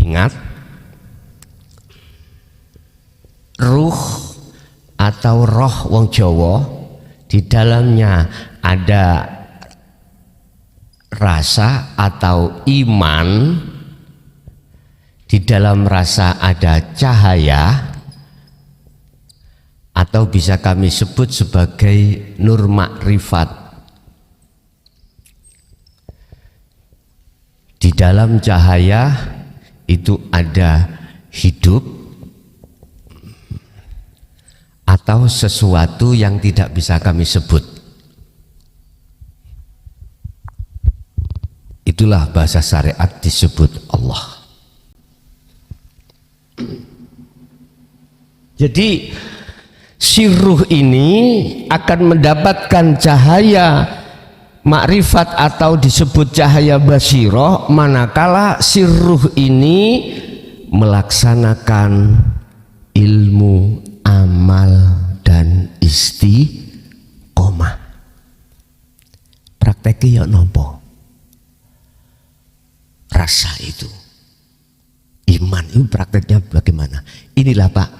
Ingat, ruh atau roh wong Jawa di dalamnya ada rasa atau iman, di dalam rasa ada cahaya, atau bisa kami sebut sebagai nur makrifat. Di dalam cahaya itu ada hidup atau sesuatu yang tidak bisa kami sebut. Itulah bahasa syariat disebut Allah. Jadi si ruh ini akan mendapatkan cahaya makrifat atau disebut cahaya basiroh manakala si ruh ini melaksanakan ilmu, amal, dan istiqomah. Prakteknya ya nopo? Rasa itu, iman itu prakteknya bagaimana? Inilah Pak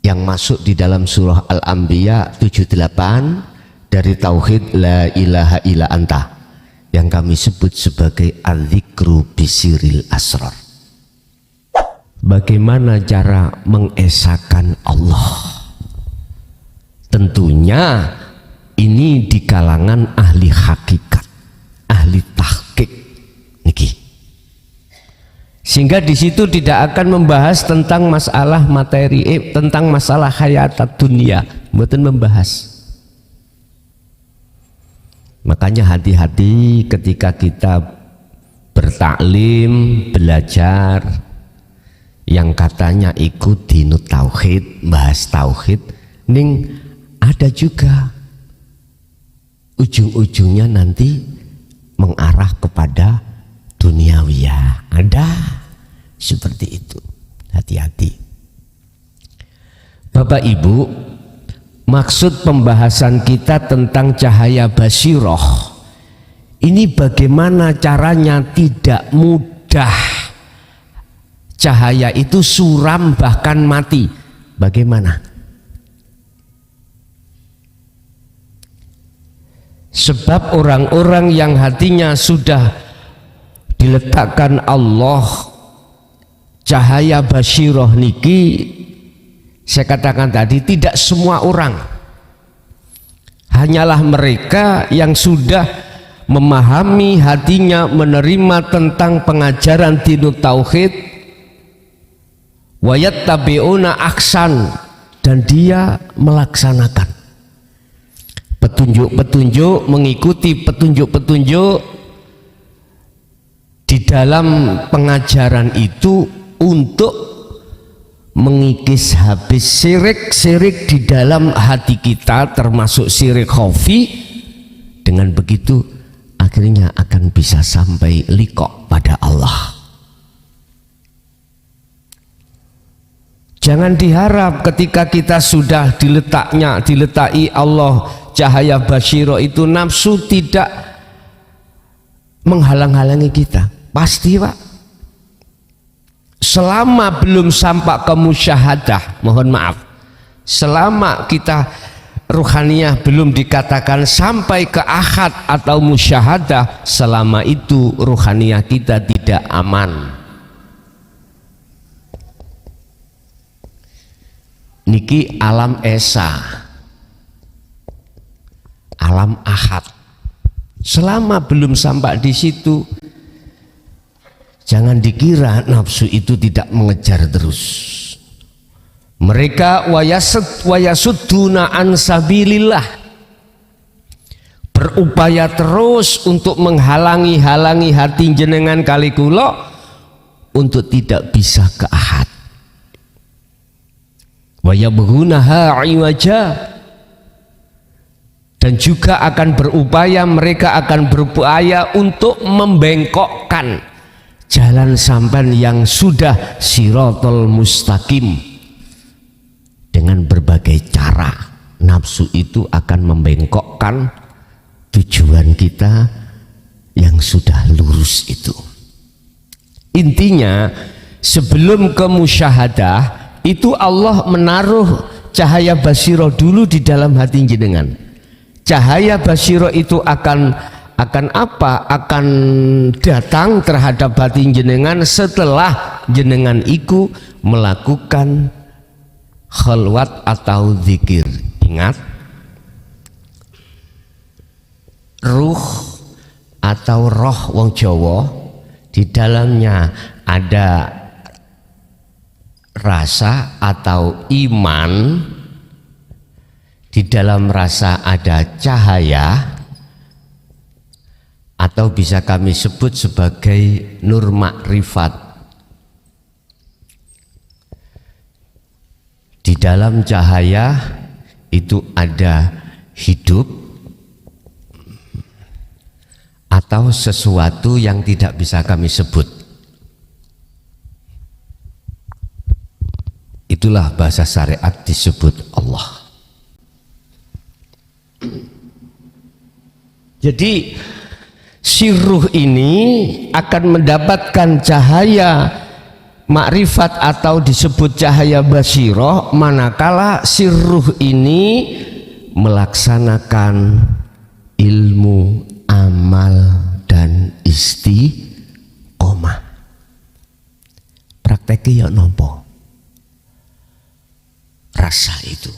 yang masuk di dalam surah Al-Anbiya 78 dari tauhid la ilaha illa anta yang kami sebut sebagai al-dzikru bisiril asrar. Bagaimana cara mengesahkan Allah? Tentunya ini di kalangan ahli hakikat, ahli tahqiq niki. Sehingga di situ tidak akan membahas tentang masalah materi, tentang masalah hayat dunia, mboten membahas. Makanya hati-hati ketika kita bertaklim, belajar yang katanya ikut dinut tauhid, bahas tauhid, ning ada juga ujung-ujungnya nanti mengarah kepada duniawiyah. Ada seperti itu. Hati-hati. Bapak Ibu, maksud pembahasan kita tentang cahaya basiroh ini bagaimana caranya tidak mudah cahaya itu suram bahkan mati. Bagaimana? Sebab orang-orang yang hatinya sudah diletakkan Allah cahaya basiroh niki, saya katakan tadi tidak semua orang, hanyalah mereka yang sudah memahami hatinya, menerima tentang pengajaran dinut tauhid, wayattabi'una aksan, dan dia melaksanakan petunjuk-petunjuk, mengikuti petunjuk-petunjuk di dalam pengajaran itu untuk mengikis habis syirik-syirik di dalam hati kita, termasuk syirik khafi. Dengan begitu akhirnya akan bisa sampai liqa pada Allah. Jangan diharap ketika kita sudah diletaki Allah cahaya basyiro itu nafsu tidak menghalang-halangi kita. Pasti Pak, selama belum sampai ke musyahadah, mohon maaf, selama kita ruhaniyah belum dikatakan sampai ke ahad atau musyahadah, selama itu ruhaniyah kita tidak aman. Niki alam esa, alam ahad. Selama belum sampai di situ, jangan dikira nafsu itu tidak mengejar terus. Mereka wayasudduna an sabilillah, berupaya terus untuk menghalangi hati jenengan kali kula untuk tidak bisa ke ahad. Wayabghunaha iwaja, dan juga akan berupaya, mereka akan berupaya untuk membengkokkan jalan sampan yang sudah siratal mustaqim. Dengan berbagai cara nafsu itu akan membengkokkan tujuan kita yang sudah lurus itu. Intinya sebelum ke musyahadah itu Allah menaruh cahaya basiro dulu di dalam hati jenengan. Cahaya basiro itu akan apa? Akan datang terhadap hati jenengan setelah jenengan iku melakukan khalwat atau zikir. Ingat, ruh atau roh wong Jawa di dalamnya ada rasa atau iman, di dalam rasa ada cahaya, atau bisa kami sebut sebagai nur makrifat. Di dalam cahaya itu ada hidup atau sesuatu yang tidak bisa kami sebut. Itulah bahasa syariat disebut Allah. Jadi si ruh ini akan mendapatkan cahaya makrifat atau disebut cahaya basiroh manakala si ruh ini melaksanakan ilmu, amal, dan istiqomah. Prakteknya ya nopo? Rasa itu.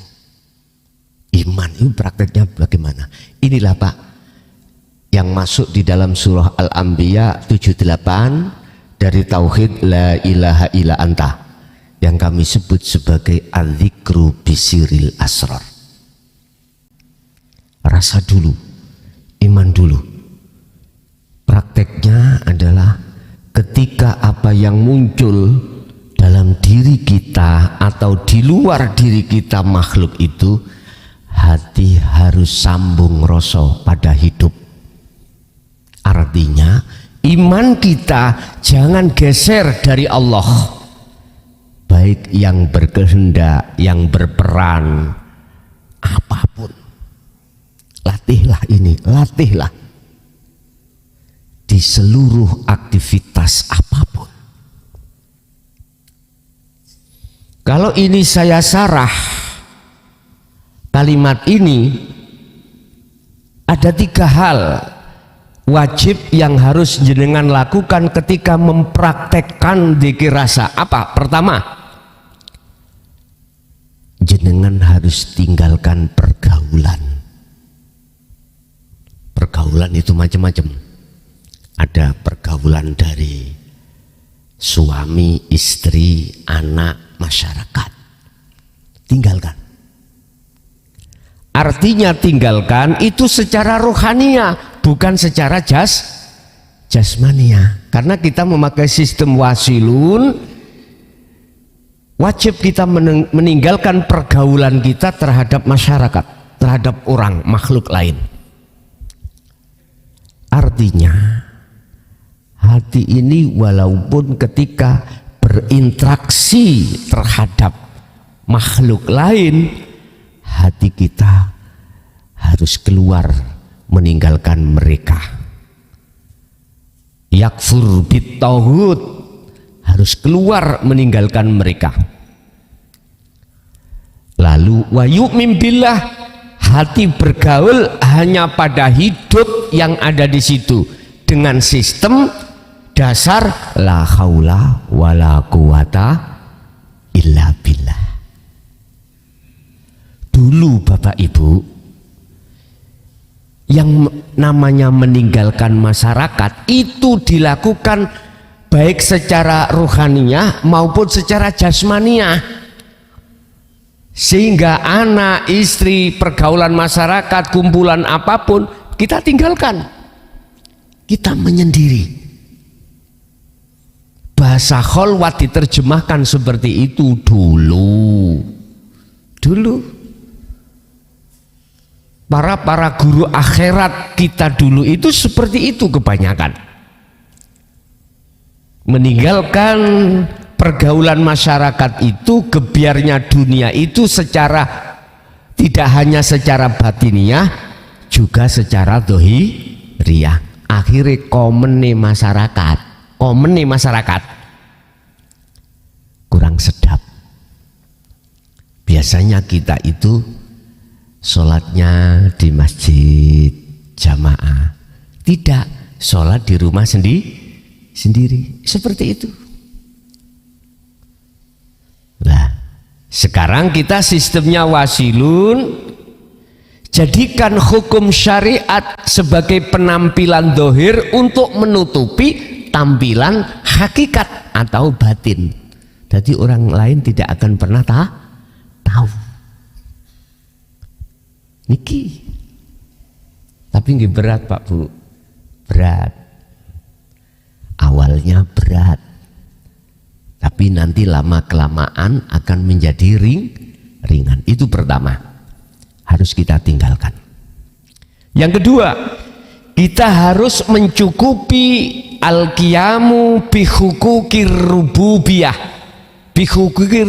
Iman itu prakteknya bagaimana? Inilah Pak yang masuk di dalam surah Al-Anbiya 78 dari tauhid la ilaha illa anta yang kami sebut sebagai al-dzikru bisiril asrar. Rasa dulu, iman dulu. Prakteknya adalah ketika apa yang muncul dalam diri kita atau di luar diri kita makhluk itu, hati harus sambung rasa pada hidup. Artinya iman kita jangan geser dari Allah, baik yang berkehendak, yang berperan, apapun. Latihlah ini, latihlah di seluruh aktivitas apapun. Kalau ini saya sarah kalimat ini, ada 3 hal wajib yang harus jenengan lakukan ketika mempraktekkan dzikir rasa. Apa? Pertama, jenengan harus tinggalkan pergaulan. Pergaulan itu macam-macam. Ada pergaulan dari suami, istri, anak, masyarakat. Tinggalkan. Artinya tinggalkan itu secara rohania, bukan secara jasmania. Karena kita memakai sistem wasilun, wajib kita meninggalkan pergaulan kita terhadap masyarakat, terhadap orang, makhluk lain. Artinya hati ini walaupun ketika berinteraksi terhadap makhluk lain, hati kita harus keluar meninggalkan mereka. Yakfur bittauhid, harus keluar meninggalkan mereka. Lalu wa yu'min billah, hati bergaul hanya pada hidup yang ada di situ dengan sistem dasar la haula wala quwata illa billah. Dulu Bapak Ibu, yang namanya meninggalkan masyarakat itu dilakukan baik secara ruhaniyah maupun secara jasmaniyah, sehingga anak, istri, pergaulan masyarakat, kumpulan apapun kita tinggalkan, kita menyendiri. Bahasa kholwat diterjemahkan seperti itu dulu. Para guru akhirat kita dulu itu seperti itu kebanyakan. Meninggalkan pergaulan masyarakat itu, gebiarnya dunia itu secara tidak hanya secara batiniah, juga secara dohiriyah. Akhirnya komene masyarakat. biasanya kita itu sholatnya di masjid jamaah, tidak, sholat di rumah sendiri, seperti itu. Nah, sekarang kita sistemnya wasilun, jadikan hukum syariat sebagai penampilan dohir untuk menutupi tampilan hakikat atau batin. Jadi orang lain tidak akan pernah tahu. Niki. Tapi nggih berat Pak Bu. Berat. Awalnya berat. Tapi nanti lama-kelamaan akan menjadi ringan. Itu pertama. Harus kita tinggalkan. Yang kedua, kita harus mencukupi al-qiyamu bihuquqir rububiyah, bihuquqir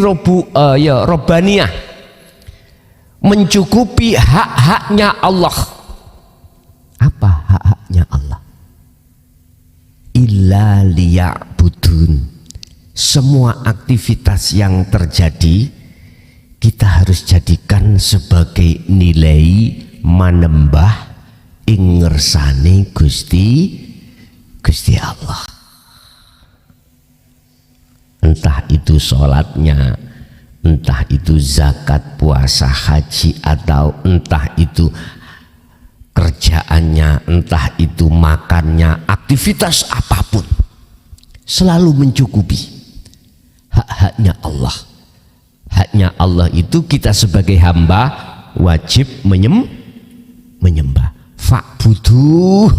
robbaniyah, mencukupi hak-haknya Allah. Apa hak-haknya Allah? Illa liya'budun. Semua aktivitas yang terjadi kita harus jadikan sebagai nilai manembah ing ngersane Gusti Allah. Entah itu sholatnya, entah itu zakat, puasa, haji, atau entah itu kerjaannya, entah itu makannya, aktivitas apapun, selalu mencukupi hak-haknya Allah. Haknya Allah itu kita sebagai hamba wajib menyembah. Fa'buduh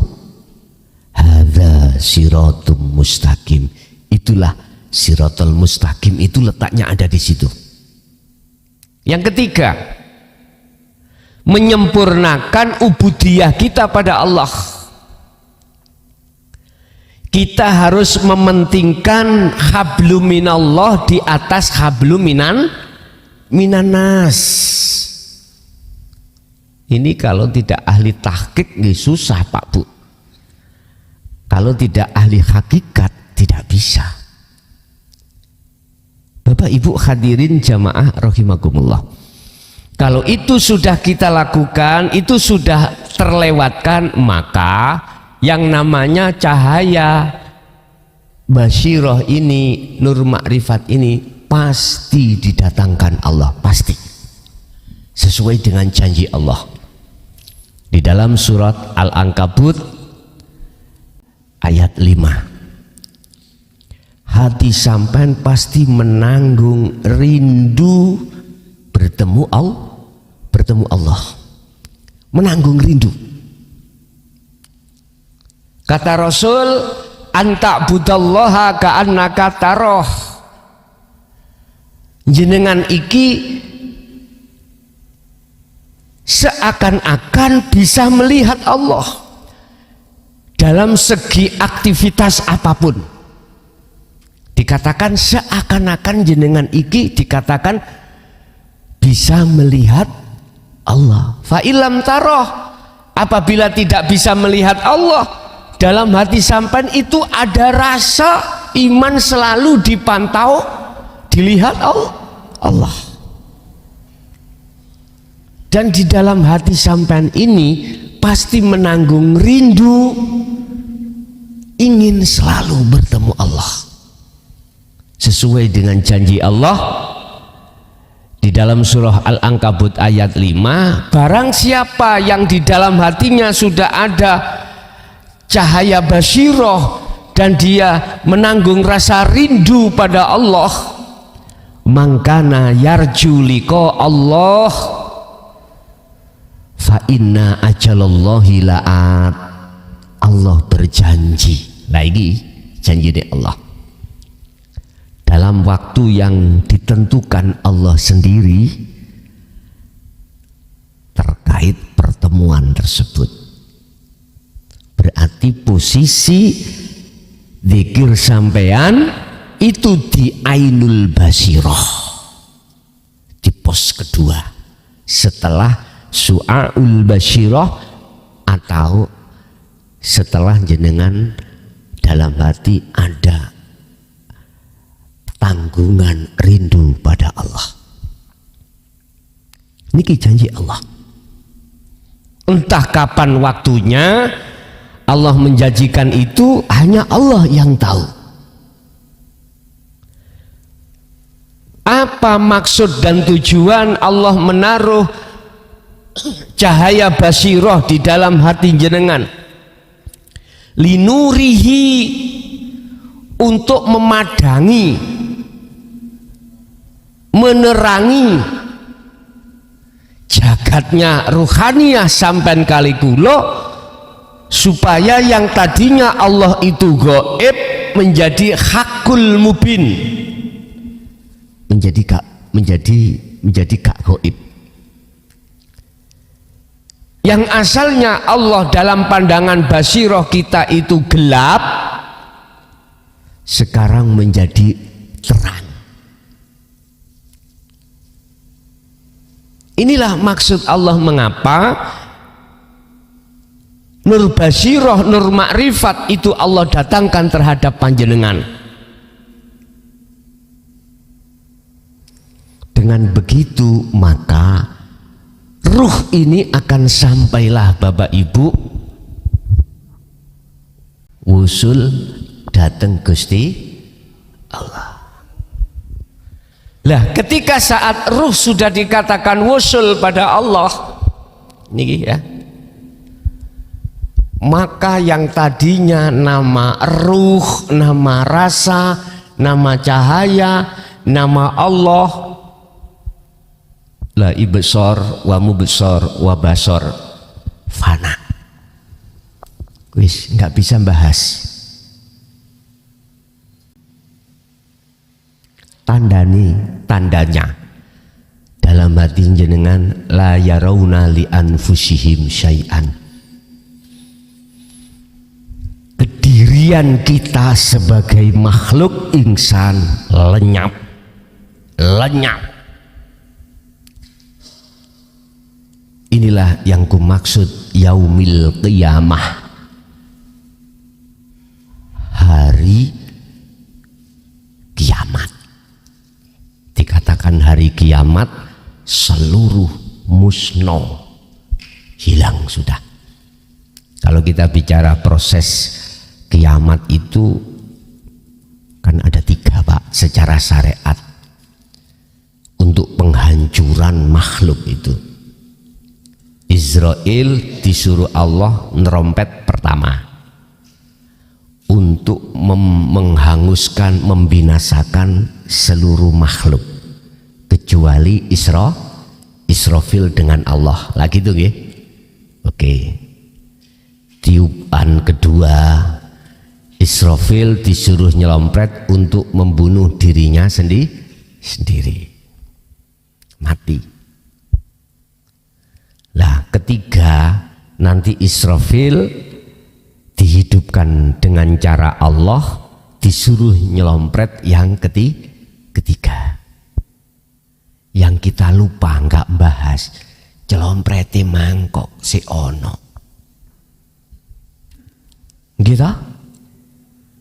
hadza siratum mustaqim. Itulah siratul mustaqim, itu letaknya ada di situ. Yang ketiga, menyempurnakan ubudiyah kita pada Allah. Kita harus mementingkan hablum minallah di atas hablum minanas. Ini kalau tidak ahli tahqiq nggih susah Pak Bu. Kalau tidak ahli hakikat tidak bisa. Bapak Ibu hadirin jamaah rahimakumullah. Kalau itu sudah kita lakukan, itu sudah terlewatkan, maka yang namanya cahaya basyirah ini, nur makrifat ini pasti didatangkan Allah, pasti sesuai dengan janji Allah di dalam surat Al-Ankabut ayat 5. Hati sampean pasti menanggung rindu bertemu Allah, menanggung rindu. Kata Rasul, anta budallaha ka'annaka taroh. Jenengan iki seakan-akan bisa melihat Allah dalam segi aktivitas apapun. Dikatakan seakan-akan jenengan iki dikatakan bisa melihat Allah. Fa ilam taroh, apabila tidak bisa melihat Allah, dalam hati sampean itu ada rasa iman selalu dipantau, dilihat Allah. Dan di dalam hati sampean ini pasti menanggung rindu, ingin selalu bertemu Allah. Sesuai dengan janji Allah di dalam surah Al-Ankabut ayat 5, barang siapa yang di dalam hatinya sudah ada cahaya basyirah dan dia menanggung rasa rindu pada Allah, mangkana yarju liqa Allah fa inna ajalallahi la'at. Allah berjanji, lagi janji dari Allah, dalam waktu yang ditentukan Allah sendiri terkait pertemuan tersebut. Berarti posisi zikir sampean itu di ainul basirah, di pos kedua setelah su'aul basirah, atau setelah jenengan dalam hati ada tanggungan rindu pada Allah. Niki janji Allah. Entah kapan waktunya Allah menjanjikan itu, hanya Allah yang tahu. Apa maksud dan tujuan Allah menaruh cahaya basiroh di dalam hati jenengan? Linurihi, untuk memadangi, menerangi jagatnya ruhaniyah sampai kali kulo, supaya yang tadinya Allah itu gaib menjadi hakul mubin, menjadi gak gaib. Yang asalnya Allah dalam pandangan basiroh kita itu gelap, sekarang menjadi terang. Inilah maksud Allah mengapa nur basiroh, nur makrifat itu Allah datangkan terhadap panjenengan. Dengan begitu maka ruh ini akan sampailah Bapak Ibu wusul datang Gusti Allah. Lah ketika saat ruh sudah dikatakan wusul pada Allah niki ya, maka yang tadinya nama ruh, nama rasa, nama cahaya, nama Allah, la ibsor wa mubsor wa basor, fana. Wis nggak bisa bahas. Tandanya dalam hati jenengan, la yarawna li anfusihim syai'an. Kedirian kita sebagai makhluk insan lenyap. Inilah yang kumaksud yaumil qiyamah, hari kiamat. Dikatakan hari kiamat, seluruh musno, hilang sudah. Kalau kita bicara proses kiamat itu kan ada 3 Pak secara syariat untuk penghancuran makhluk itu. Israel disuruh Allah nerompet pertama untuk menghanguskan, membinasakan seluruh makhluk kecuali Israfil dengan Allah. Lagi itu nggih. Oke. Tiupan kedua, Israfil disuruh nyelompret untuk membunuh dirinya sendiri. Mati. Lah ketiga, nanti Israfil dihidupkan dengan cara Allah, disuruh nyelompret yang ketiga. Yang kita lupa nggak bahas, celomprete mangkok si ono. Gitu?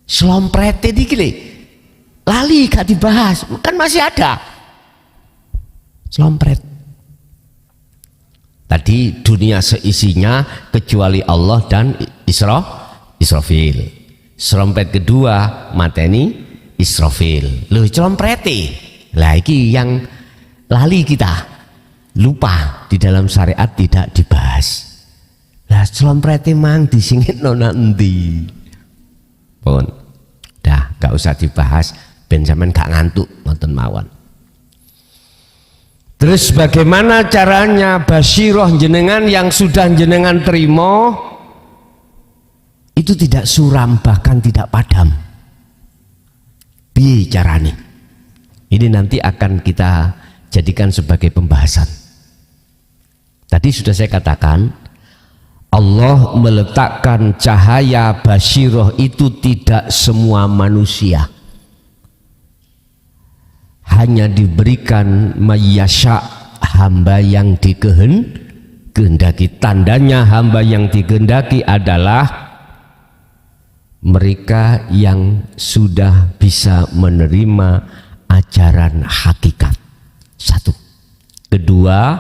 Selomprete dikile, lali gak dibahas, kan masih ada. Selompret. Tadi dunia seisinya kecuali Allah dan Israfil. Selompret kedua mateni Israfil. Loh celomprete. Lah iki yang lali kita, lupa, di dalam syariat tidak dibahas. Lah celomprete mang disingit nona endi. Pun dah gak usah dibahas ben sampean gak ngantuk wonten mawon. Terus bagaimana caranya basiroh jenengan yang sudah jenengan terima itu tidak suram, bahkan tidak padam? Piye carane? Ini nanti akan kita jadikan sebagai pembahasan. Tadi sudah saya katakan, Allah meletakkan cahaya basiroh itu tidak semua manusia, hanya diberikan mayyasha, hamba yang dikehendaki. Tandanya hamba yang dikehendaki adalah mereka yang sudah bisa menerima ajaran hakikat. Satu. Kedua,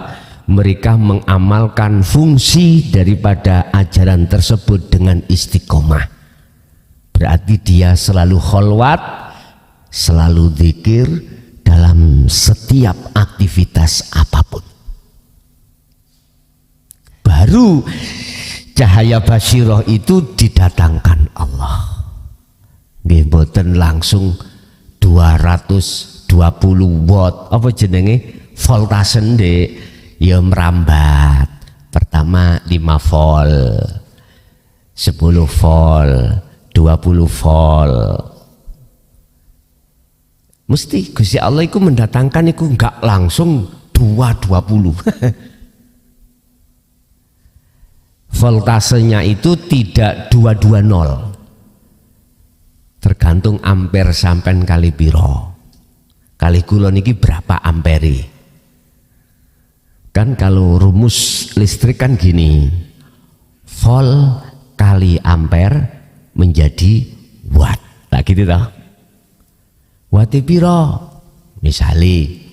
mereka mengamalkan fungsi daripada ajaran tersebut dengan istiqomah. Berarti dia selalu kholwat, selalu zikir dalam setiap aktivitas apapun. Baru cahaya basyirah itu didatangkan Allah. Nggih mboten langsung 220 watt apa jenenge voltase ndek ya merambat. Pertama 5 volt, 10 volt, 20 volt. Mesti Gusti Allah itu mendatangkan itu enggak langsung 220. Voltasenya itu tidak 220. Tergantung ampere sampean kali piro. Kali kula niki berapa ampere? Kan kalau rumus listrik kan gini. Volt kali ampere menjadi watt. Nah gitu toh. Watt piro? Misali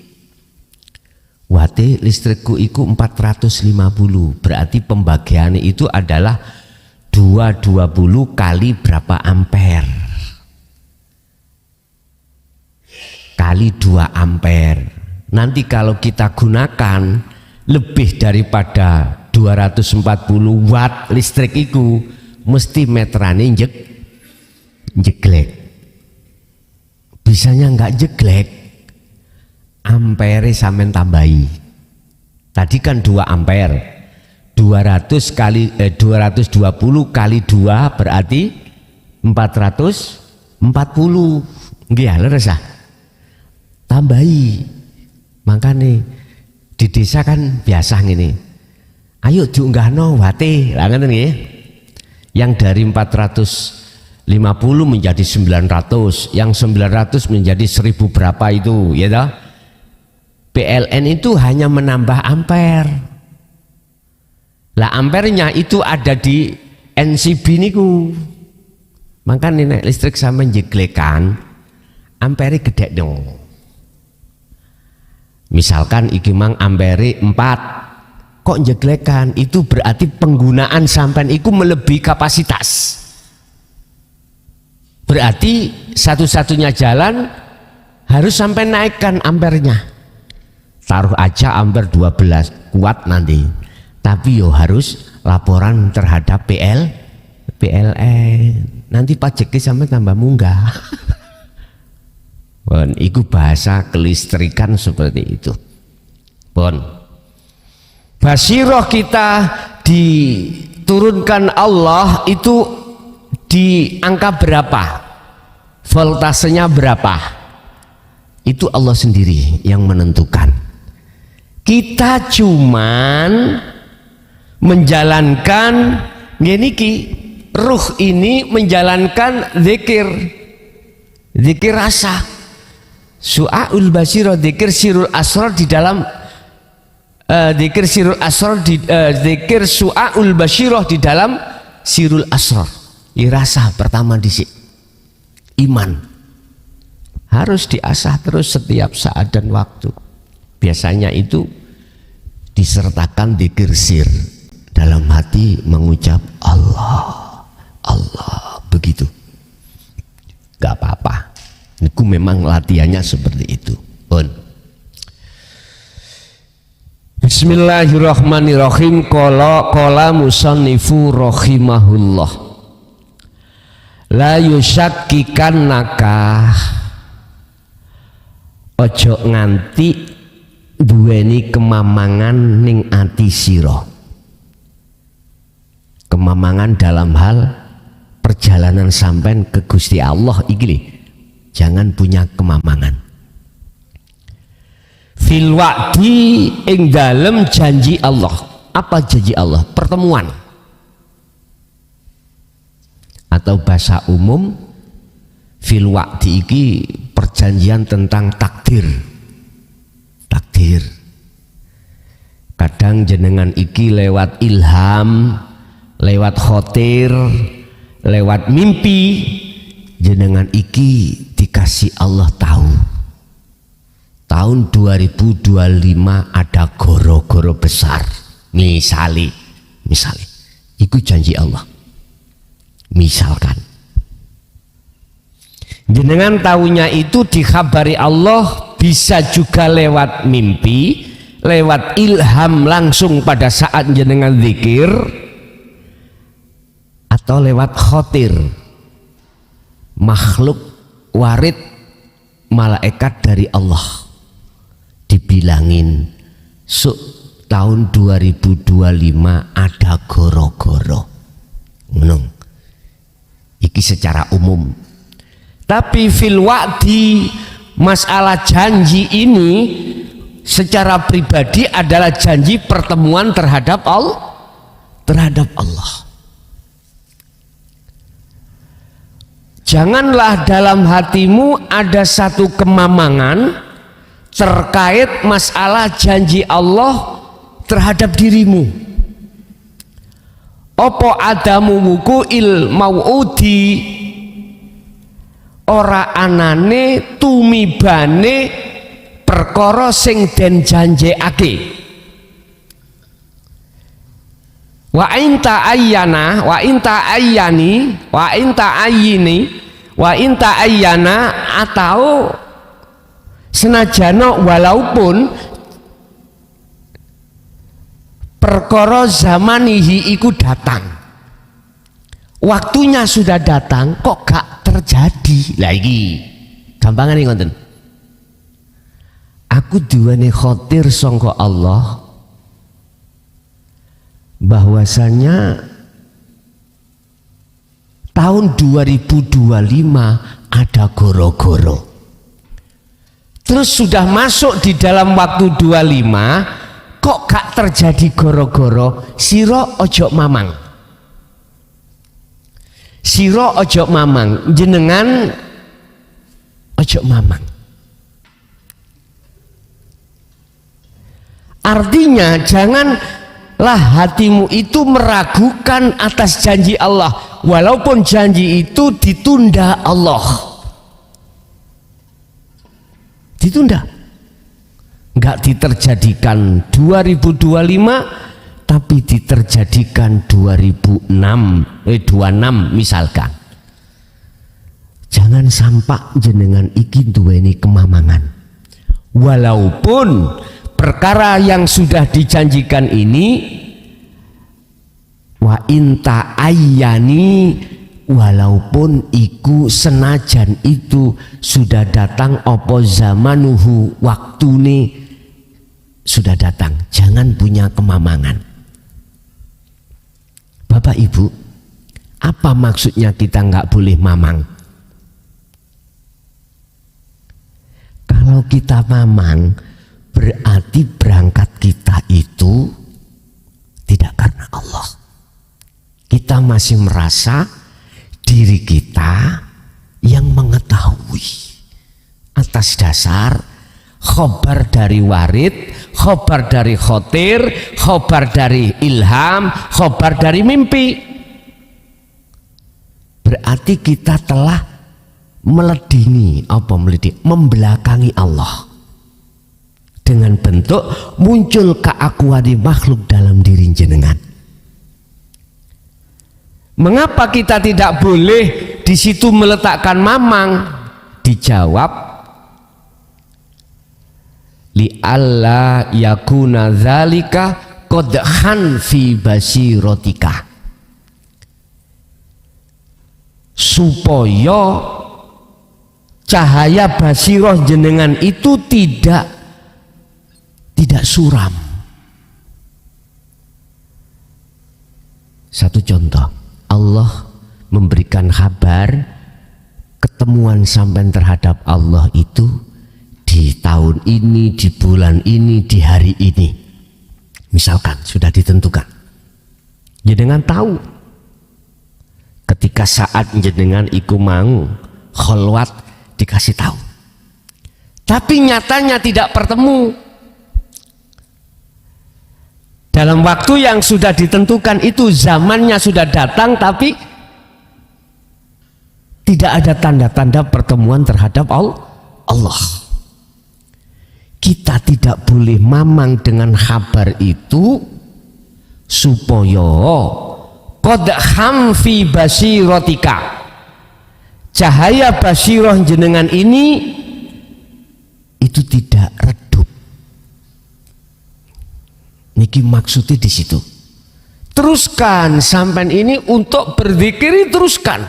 watt listrikku itu 450, berarti pembagiannya itu adalah 220 kali berapa ampere kali 2 ampere. Nanti kalau kita gunakan lebih daripada 240 watt listrik itu mesti meterane jeglek. Bisanya enggak jeglek, ampere sampean tambahi. Tadi kan 2 ampere, 220 kali 2 berarti 440. Nggih ya leres ah. Tambahi. Makanya di desa kan biasa ngene. Ayo diunggahno wate. Lah ngoten nggih. Yang dari 450 menjadi 900, yang 900 menjadi 1000 berapa itu, ya toh? PLN itu hanya menambah ampere. Lah ampernya itu ada di NCB niku. Makanya nek listrik sampean jeglekan ampere gede dong. Misalkan iki mang ampere 4, kok jeglekan, itu berarti penggunaan sampean itu melebihi kapasitas. Berarti satu-satunya jalan harus sampai naikkan ampernya. Taruh aja ampere 12 kuat nanti, tapi yo harus laporan terhadap PLN. Nanti pajaknya sampai tambah munggah. Bon, itu bahasa kelistrikan seperti itu. Bon, basiroh kita diturunkan Allah itu di angka berapa? Voltasenya berapa? Itu Allah sendiri yang menentukan. Kita cuman menjalankan niki, ruh ini menjalankan zikir rasa. Su'aul basirah, zikir sirul asrar di dalam zikir sirul asrar di zikir su'aul basirah di dalam sirul asrar. Rasa pertama disik. Iman harus diasah terus setiap saat dan waktu. Biasanya itu disertakan zikir sir, dalam hati mengucap Allah, Allah, begitu. Gak apa-apa. Itu memang latihannya seperti itu. Bon. Bismillahirrahmanirrahim. Qala musannifu rahimahullah. La yusyakkikanaka, ojo nganti duweni kemamangan ning ati sira. Kemamangan dalam hal perjalanan sampean ke Gusti Allah iki lho. Jangan punya kemamangan. Fil wa'di ing dalem janji Allah. Apa janji Allah? Pertemuan. Atau bahasa umum fil wa'di iki perjanjian tentang takdir. Takdir. Kadang jenengan iki lewat ilham, lewat khotir, lewat mimpi, jenengan iki dikasih Allah tahu tahun tahun 2025 ada goro-goro besar, misali itu janji Allah. Misalkan jenengan tahunya itu dikhabari Allah, bisa juga lewat mimpi, lewat ilham langsung pada saat jenengan zikir, atau lewat khotir, makhluk warid malaikat dari Allah, dibilangin tahun 2025 ada goro-goro menung. Iki secara umum. Tapi fil wa'di, masalah janji ini secara pribadi adalah janji pertemuan terhadap Allah. Janganlah dalam hatimu ada satu kemamangan terkait masalah janji Allah terhadap dirimu. Opo adamu wuku'il mau'udi, ora anane tumibane perkara sing den janjekake. Wa inta ayyana wa inta ayyani wa inta ayyini wa inta ayyana, atau senajana walaupun perkara zamanihi iku datang, waktunya sudah datang kok gak terjadi lagi. Gampangan nih ngoten, aku duweni khotir sangka Allah bahwasanya tahun 2025 ada goro-goro, terus sudah masuk di dalam waktu 25 kok gak terjadi goro-goro. Siro ojo mamang, siro ojo mamang, jenengan ojo mamang. Artinya janganlah hatimu itu meragukan atas janji Allah, walaupun janji itu ditunda Allah, ditunda, nggak diterjadikan 2025 tapi diterjadikan 26 misalkan. Jangan sampai jenengan iki duweni kemamangan, walaupun perkara yang sudah dijanjikan ini wa inta ayyani, walaupun iku senajan itu sudah datang opo zamanuhu, waktune sudah datang, jangan punya kemamangan. Bapak Ibu, apa maksudnya kita nggak boleh mamang? Kalau kita mamang berarti berangkat kita itu tidak karena Allah. Kita masih merasa diri kita yang mengetahui atas dasar khobar dari warid, khobar dari khotir, khobar dari ilham, khobar dari mimpi. Berarti kita telah meledingi, membelakangi Allah dengan bentuk muncul keakuan makhluk dalam diri jenengan. Mengapa kita tidak boleh di situ meletakkan mamang? Dijawab, li alla yakuna dzalika qadhan fi basiratika, supaya cahaya basirah jenengan itu tidak suram. Satu contoh, Allah memberikan kabar ketemuan sampai terhadap Allah itu di tahun ini, di bulan ini, di hari ini. Misalkan sudah ditentukan, jenengan tahu ketika saat jenengan iku mau kholwat dikasih tahu, tapi nyatanya tidak bertemu dalam waktu yang sudah ditentukan itu. Zamannya sudah datang tapi tidak ada tanda-tanda pertemuan terhadap Allah. Kita tidak boleh mamang dengan kabar itu supaya qad khamfi basiratika, cahaya basirah jenengan ini itu tidak redup. Niki maksudnya di situ. Teruskan sampai ini untuk berzikir, teruskan.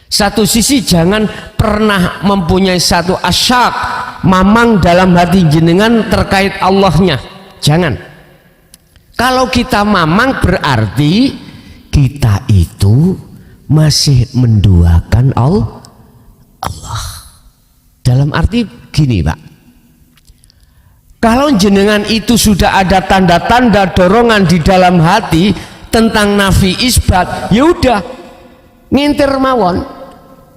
Satu sisi jangan pernah mempunyai satu asyak, mamang dalam hati jenengan terkait Allahnya. Jangan. Kalau kita mamang berarti kita itu masih menduakan Allah. Dalam arti gini Pak, kalau jenengan itu sudah ada tanda-tanda dorongan di dalam hati tentang nafi isbat, ya udah ngintir mawon,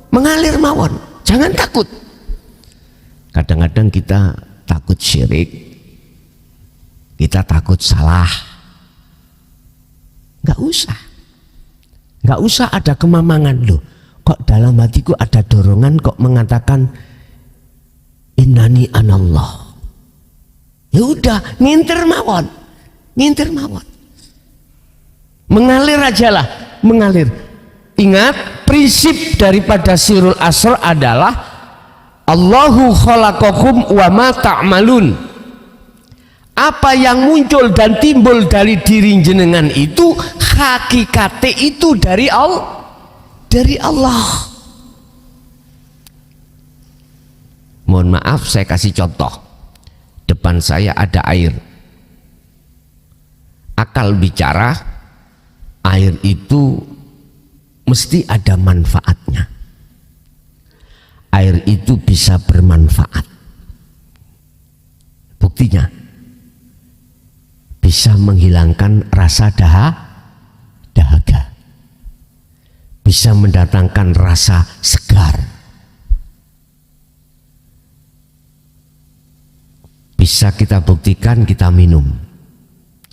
mengalir mawon, jangan takut. Kadang-kadang kita takut syirik, kita takut salah. Nggak usah ada kemamangan. Loh, kok dalam hatiku ada dorongan kok mengatakan innani anallah. Ya udah, ngintir mawon, mengalir aja lah, mengalir. Ingat, prinsip daripada sirul asr adalah Allahu khalaqakum wa ma ta'malun. Apa yang muncul dan timbul dari diri jenengan itu hakikatnya itu dari Allah. Mohon maaf, saya kasih contoh. Depan saya ada air. Akal bicara, air itu mesti ada manfaatnya. Air itu bisa bermanfaat. Buktinya bisa menghilangkan rasa dahaga, bisa mendatangkan rasa segar, bisa kita buktikan kita minum.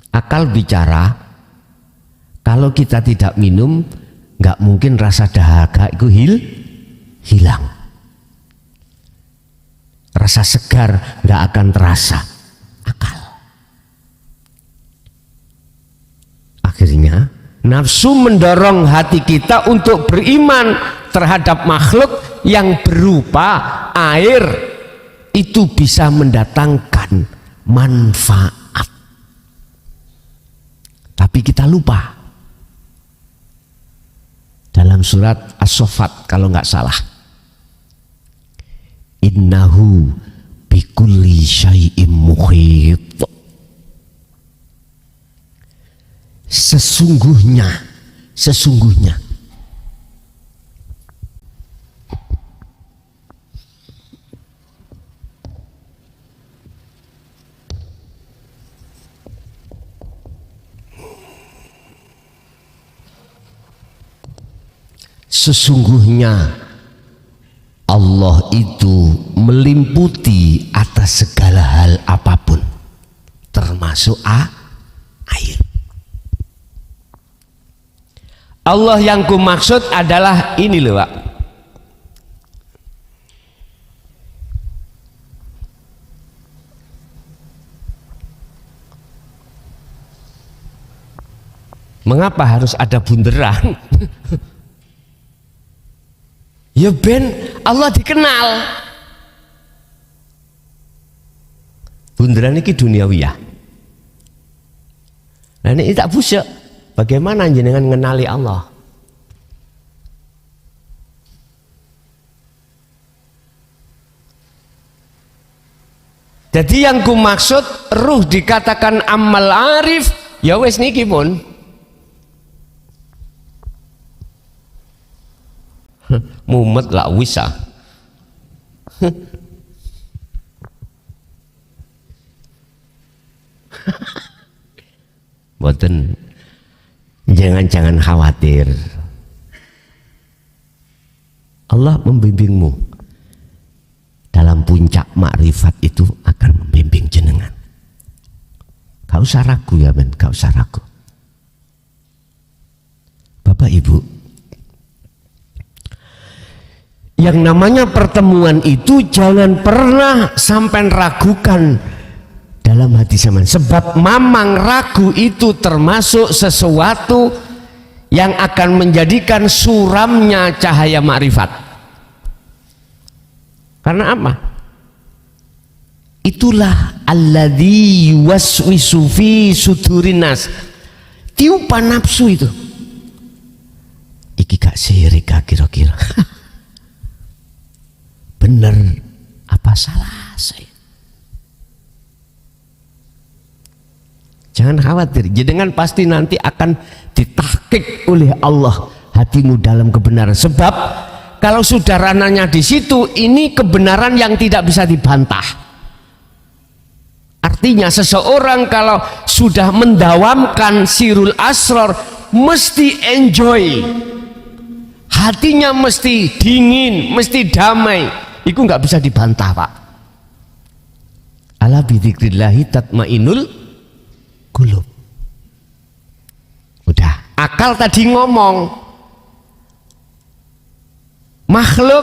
Akal bicara, kalau kita tidak minum nggak mungkin rasa dahaga itu hilang, rasa segar nggak akan terasa. Akal. Akhirnya nafsu mendorong hati kita untuk beriman terhadap makhluk yang berupa air. Itu bisa mendatangkan manfaat. Tapi kita lupa. Dalam surat As-Saffat kalau nggak salah, innahu bikulli syai'im muhit. Sesungguhnya Allah itu meliputi atas segala hal apapun, termasuk air. Allah yang ku maksud adalah ini loh Pak. Mengapa harus ada bunderan? Ya ben Allah dikenal. Bunderan ini duniawiyah. Nah ini tak busuk. Bagaimana jenengan mengenali Allah? Jadi yang ku maksud ruh dikatakan amal arif, ya wes niki pun. Mumet lah wisa. Boten, jangan khawatir. Allah membimbingmu. Dalam puncak makrifat itu akan membimbing jenengan. Gak usah ragu ya men, gak usah ragu. Bapak Ibu, yang namanya pertemuan itu jangan pernah sampai ragukan dalam hati sampean. Sebab mamang ragu itu termasuk sesuatu yang akan menjadikan suramnya cahaya makrifat. Karena apa? Itulah alladzi yuwaswisu fi sudurinas. Tiupan nafsu itu. Iki gak sirik kira-kira. Bener apa salah saya? Jangan khawatir, jenengan pasti nanti akan ditahqiq oleh Allah hatimu dalam kebenaran. Sebab kalau sudah ranahnya di situ, ini kebenaran yang tidak bisa dibantah. Artinya seseorang kalau sudah mendawamkan sirul asrar mesti enjoy, hatinya mesti dingin, mesti damai. Itu nggak bisa dibantah, Pak. Ala bidzikrillahi tatmainul qulub. Udah, akal tadi ngomong makhluk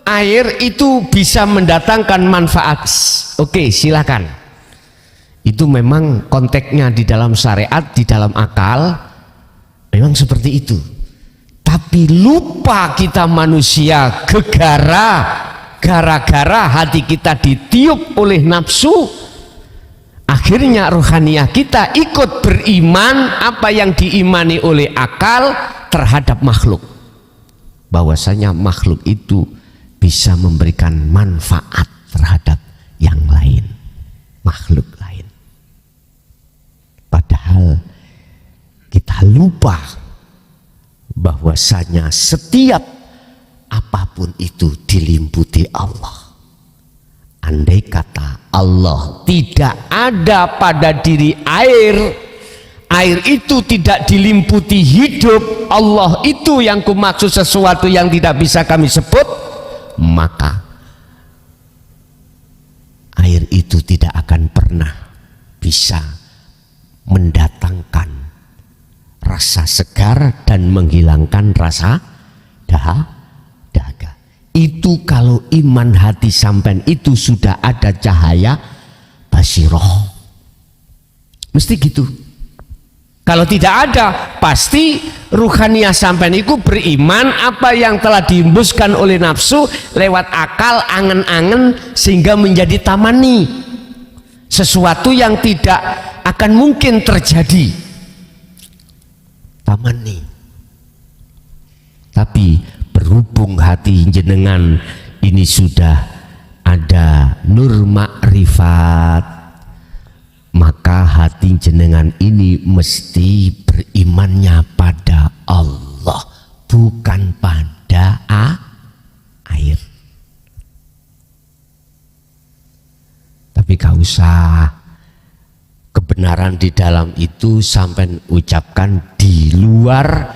air itu bisa mendatangkan manfaat. Oke, silakan. Itu memang konteksnya di dalam syariat, di dalam akal memang seperti itu. Tapi lupa kita manusia gara-gara hati kita ditiup oleh nafsu, akhirnya rohaniah kita ikut beriman apa yang diimani oleh akal terhadap makhluk, bahwasanya makhluk itu bisa memberikan manfaat terhadap yang lain, makhluk lain. Padahal kita lupa bahwasanya setiap apapun itu diliputi Allah. Andai kata Allah tidak ada pada diri air, air itu tidak diliputi hidup, Allah itu yang kumaksud sesuatu yang tidak bisa kami sebut, maka air itu tidak akan pernah bisa mendatangkan rasa segar dan menghilangkan rasa dahaga. Itu kalau iman hati sampean itu sudah ada cahaya basiroh, mesti gitu. Kalau tidak ada, pasti ruhaniah sampean itu beriman apa yang telah dihembuskan oleh nafsu lewat akal, angen-angen, sehingga menjadi tamani, sesuatu yang tidak akan mungkin terjadi, tamani. Tapi berhubung hati jenengan ini sudah ada nur makrifat, maka hati jenengan ini mesti berimannya pada Allah, bukan pada air. Tapi gak usah kebenaran di dalam itu sampai ucapkan di luar,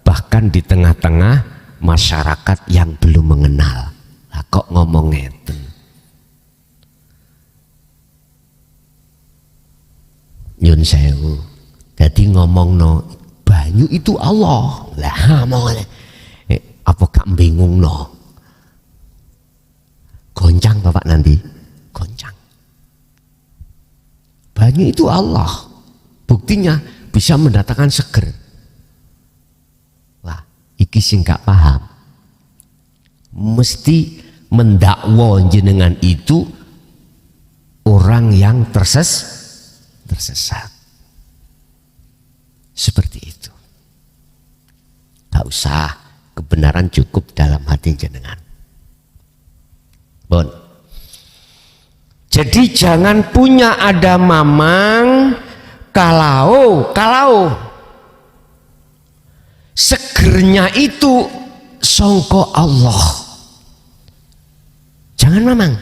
bahkan di tengah-tengah masyarakat yang belum mengenal. Lah kok ngomong ngeten? Nyun sewu. Jadi ngomong no banyu itu Allah. Lah ngomong apa gak bingung no? Goncang Bapak nanti, goncang. Banyu itu Allah, buktinya bisa mendatangkan seger. Lah, iki sing gak paham, mesti mendakwa jenengan itu orang yang tersesat. Seperti itu. Gak usah, kebenaran cukup dalam hati jenengan. Bon. Jadi jangan punya ada mamang kalau segernya itu songko Allah. Jangan mamang.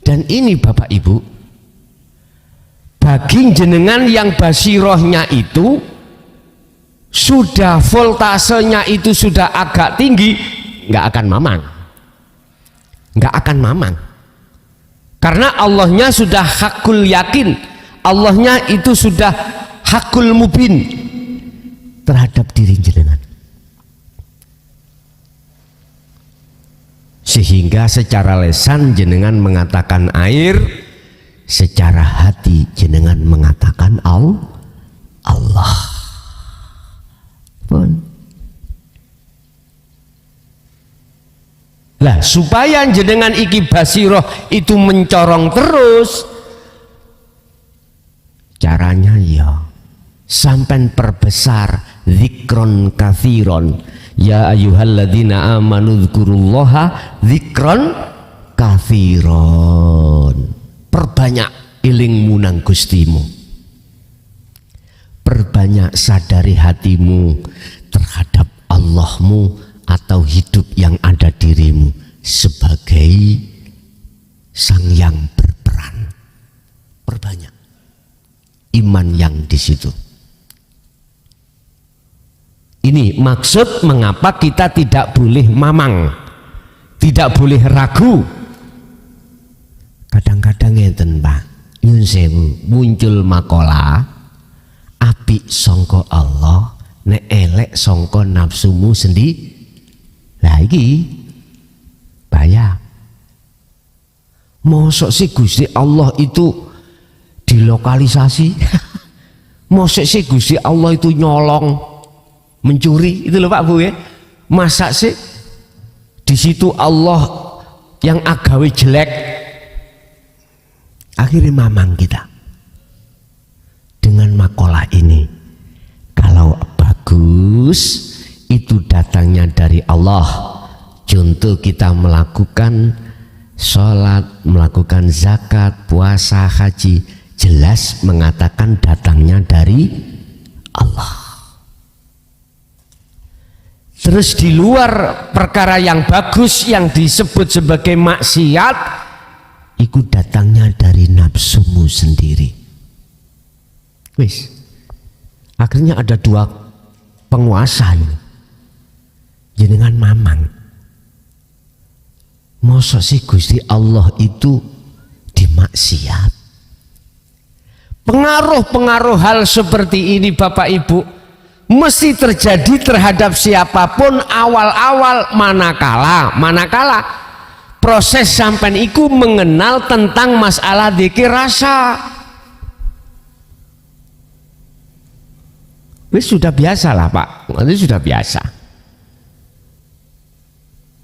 Dan ini Bapak Ibu, bagi jenengan yang basirohnya itu sudah voltasenya itu sudah agak tinggi, nggak akan mamang. Nggak akan mamang, karena Allahnya sudah hakul yakin, Allahnya itu sudah hakul mubin terhadap diri jenengan. Sehingga secara lesan jenengan mengatakan air, secara hati jenengan mengatakan Allah. Pun. Lah supaya jenengan iki basiroh itu mencorong terus, caranya ya sampai perbesar zikron kathiron. Ya ayyuhalladzina amanu dzkurullaha dzikron kathiron. Perbanyak ilingmu nang Gustimu, perbanyak sadari hatimu terhadap Allahmu atau hidup yang ada dirimu sebagai sang yang berperan. Perbanyak iman yang di situ. Ini maksud mengapa kita tidak boleh mamang, tidak boleh ragu. Kadang-kadang ngeten Pak, nyun sewu, muncul makalah apik sangka Allah, nek elek sangka nafsumu sendiri. Lah iki bahaya. Mosok sih Gusti Allah itu dilokalisasi? Mosok sih Gusti Allah itu nyolong, mencuri? Itu loh Pak Bu ya. Masa sih di situ Allah yang agawe jelek? Akhirnya mamang kita dengan makalah ini. Kalau bagus itu datangnya dari Allah. Contoh kita melakukan sholat, melakukan zakat, puasa, haji, jelas mengatakan datangnya dari Allah. Terus di luar perkara yang bagus yang disebut sebagai maksiat, itu datangnya dari nafsumu sendiri. Wis, akhirnya ada dua penguasa ini. Jenengan mamang. Masa sih Gusti Allah itu dimaksiat? Pengaruh-pengaruh hal seperti ini Bapak Ibu mesti terjadi terhadap siapapun awal-awal manakala proses sampean iku mengenal tentang masalah dzikir rasa. Wis sudah biasa lah Pak, itu sudah biasa.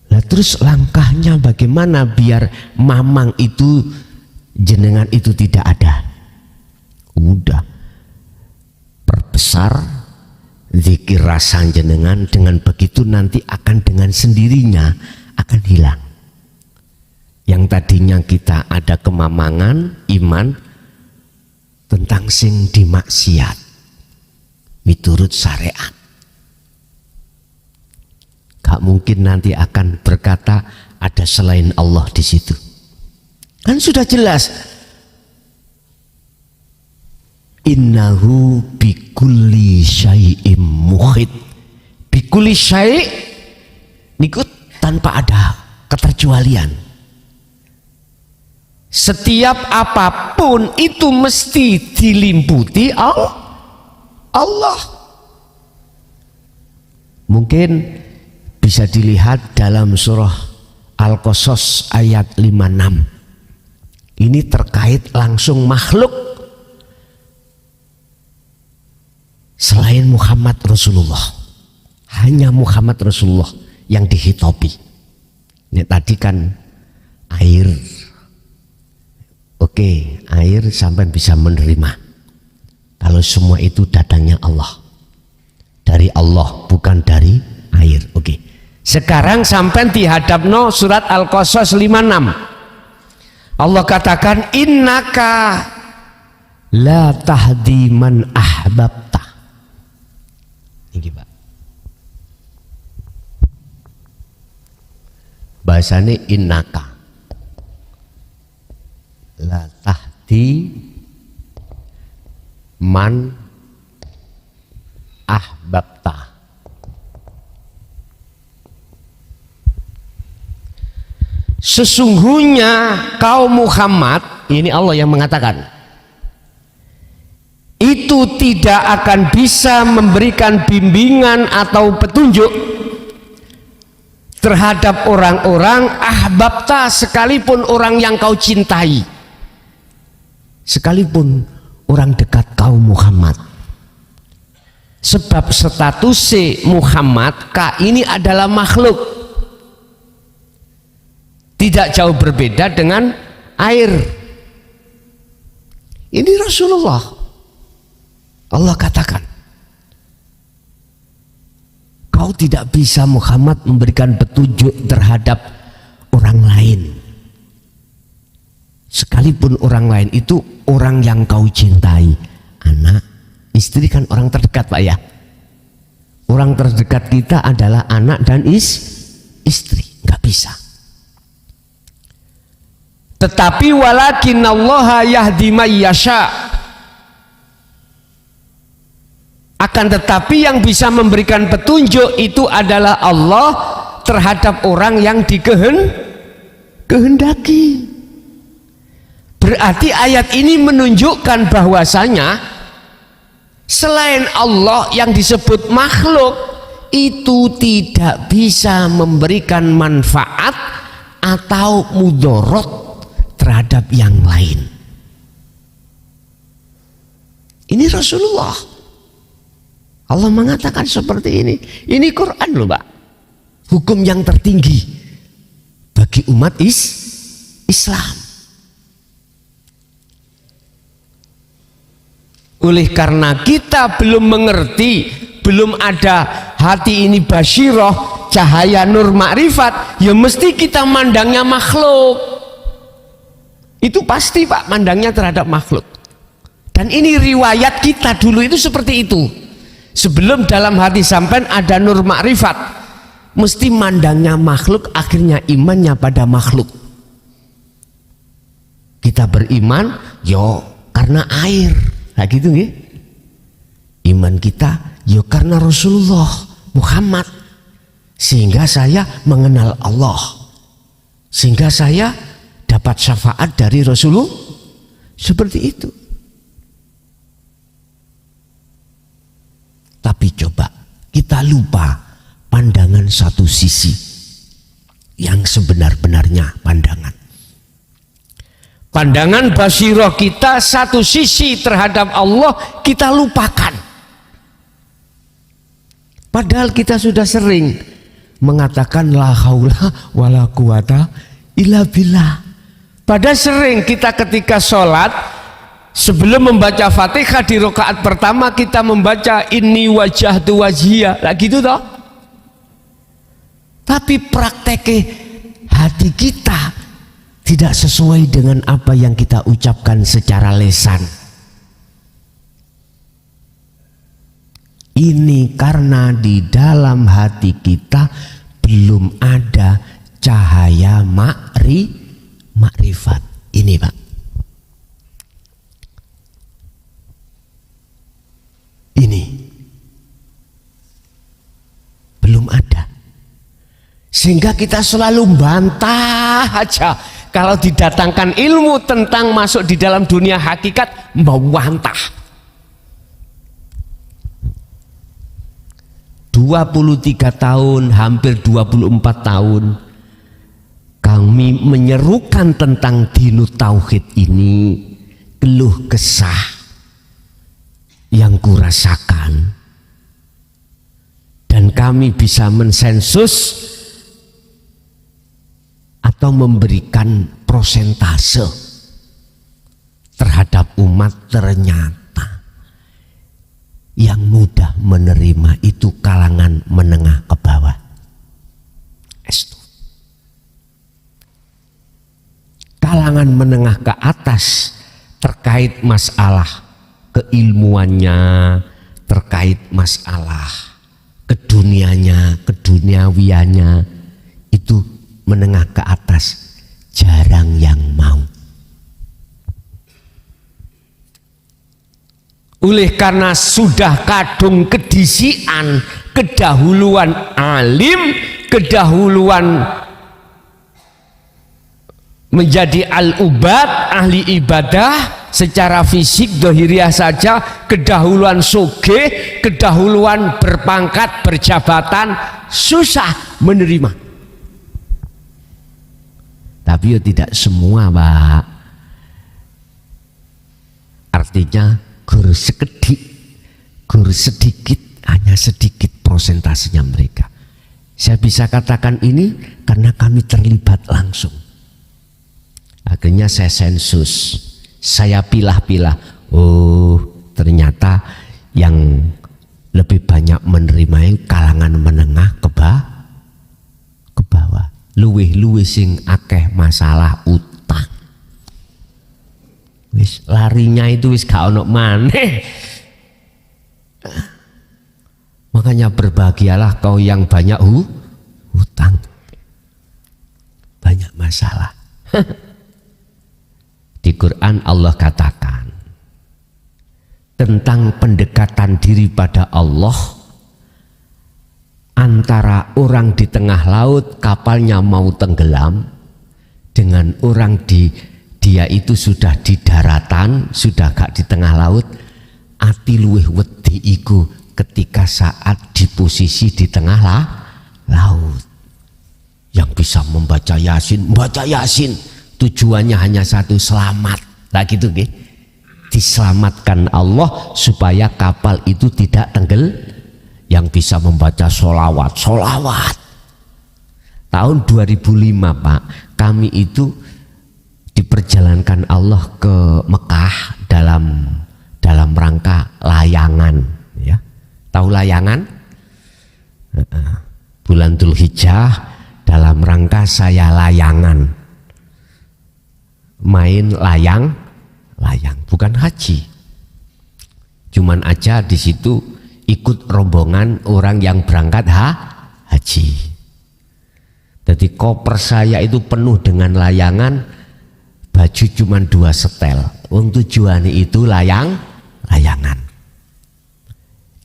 Nah terus langkahnya bagaimana biar mamang itu jenengan itu tidak ada? Udah perbesar zikir rasa jenengan, dengan begitu nanti akan dengan sendirinya akan hilang. Yang tadinya kita ada kemamangan iman tentang sing dimaksiat miturut syariat, gak mungkin nanti akan berkata ada selain Allah di situ. Kan sudah jelas. Innahu bikulli syai'im muhit. Bikulli syai' niku tanpa ada keterkecualian. Setiap apapun itu mesti dilimputi Allah. Mungkin bisa dilihat dalam surah Al-Qasas ayat 56. Ini terkait langsung makhluk selain Muhammad Rasulullah. Hanya Muhammad Rasulullah yang dihitopi. Ini tadi kan air. Oke, air sampai bisa menerima. Kalau semua itu datangnya Allah. Dari Allah, bukan dari air. Oke. Sekarang sampai dihadapno surat Al-Qasas 56. Allah katakan innaka la tahdi man ahbabta. Ini Pak. Bahasanya innaka la tahdi man ahbabta. Sesungguhnya kaum Muhammad, ini Allah yang mengatakan, itu tidak akan bisa memberikan bimbingan atau petunjuk terhadap orang-orang ahbabta, sekalipun orang yang kau cintai, sekalipun orang dekat kau Muhammad. Sebab status Muhammad ini adalah makhluk, tidak jauh berbeda dengan air. Ini Rasulullah. Allah katakan, kau tidak bisa Muhammad memberikan petunjuk terhadap orang lain, sekalipun orang lain itu orang yang kau cintai. Anak, istri kan orang terdekat Pak ya. Orang terdekat kita adalah anak dan istri. Nggak bisa. Tetapi walakinallaha yahdi may yasha. Akan tetapi yang bisa memberikan petunjuk itu adalah Allah terhadap orang yang dikehendaki. Berarti ayat ini menunjukkan bahwasanya selain Allah yang disebut makhluk itu tidak bisa memberikan manfaat atau mudorot terhadap yang lain. Ini Rasulullah. Allah mengatakan seperti ini. Ini Quran loh Pak. Hukum yang tertinggi bagi umat Islam. Oleh karena kita belum mengerti, belum ada hati ini basyirah, cahaya nur makrifat, ya mesti kita mandangnya makhluk. Itu pasti Pak, mandangnya terhadap makhluk. Dan ini riwayat kita dulu itu seperti itu. Sebelum dalam hati sampean ada nur makrifat, mesti mandangnya makhluk, akhirnya imannya pada makhluk. Kita beriman yo karena air, nah gitu nggih. Iman kita yo karena Rasulullah Muhammad, sehingga saya mengenal Allah, sehingga saya dapat syafaat dari Rasulullah. Seperti itu. Tapi coba kita lupa pandangan satu sisi yang sebenar-benarnya pandangan. Pandangan basirah kita satu sisi terhadap Allah kita lupakan. Padahal kita sudah sering mengatakan la haula wala quwata illa billah. Padahal sering kita ketika sholat, sebelum membaca Fatihah di rakaat pertama kita membaca inni wajjahtu wajhiya, lah gitu toh. Tapi prakteknya hati kita tidak sesuai dengan apa yang kita ucapkan secara lisan. Ini karena di dalam hati kita belum ada cahaya makrifat. Ini Pak. Ini belum ada, sehingga kita selalu bantah aja kalau didatangkan ilmu tentang masuk di dalam dunia hakikat, membantah. 23 tahun, hampir 24 tahun kami menyerukan tentang dinut tauhid ini, keluh kesah yang kurasakan, dan kami bisa mensensus atau memberikan prosentase terhadap umat. Ternyata yang mudah menerima itu kalangan menengah ke bawah. Kalangan menengah ke atas terkait masalah keilmuannya, terkait masalah kedunianya, keduniawiannya, itu menengah ke atas jarang yang mau. Oleh karena sudah kadung kedisian, kedahuluan alim, kedahuluan menjadi al-ubad, ahli ibadah secara fisik dohiriah saja, kedahuluan sugih, kedahuluan berpangkat, berjabatan, susah menerima. tapi ya tidak semua, Pak. Artinya guru sedikit, hanya sedikit prosentasenya mereka. Saya bisa katakan ini karena kami terlibat langsung. Akhirnya saya sensus, saya pilah-pilah. Oh, ternyata yang lebih banyak menerima kalangan menengah ke bawah. Luwih sing akeh masalah utang. Wis larinya itu wis gak ono maneh. Makanya berbahagialah kau yang banyak hutang, banyak masalah. Di Quran Allah katakan tentang pendekatan diri pada Allah, antara orang di tengah laut kapalnya mau tenggelam dengan orang dia itu sudah di daratan, sudah gak di tengah laut. Ati luweh wedi iku ketika saat di posisi di tengah laut. Yang bisa membaca Yasin, tujuannya hanya satu, selamat. Lah gitu nggih. Diselamatkan Allah supaya kapal itu tidak tenggelam. Yang bisa membaca sholawat. Tahun 2005 Pak, kami itu diperjalankan Allah ke Mekah dalam rangka layangan, ya. Tahu layangan? Bulan Dzulhijjah dalam rangka saya layangan, main layang, bukan haji. Cuman aja di situ ikut rombongan orang yang berangkat haji. Jadi koper saya itu penuh dengan layangan, baju cuman 2 setel. Untuk tujuannya itu layangan.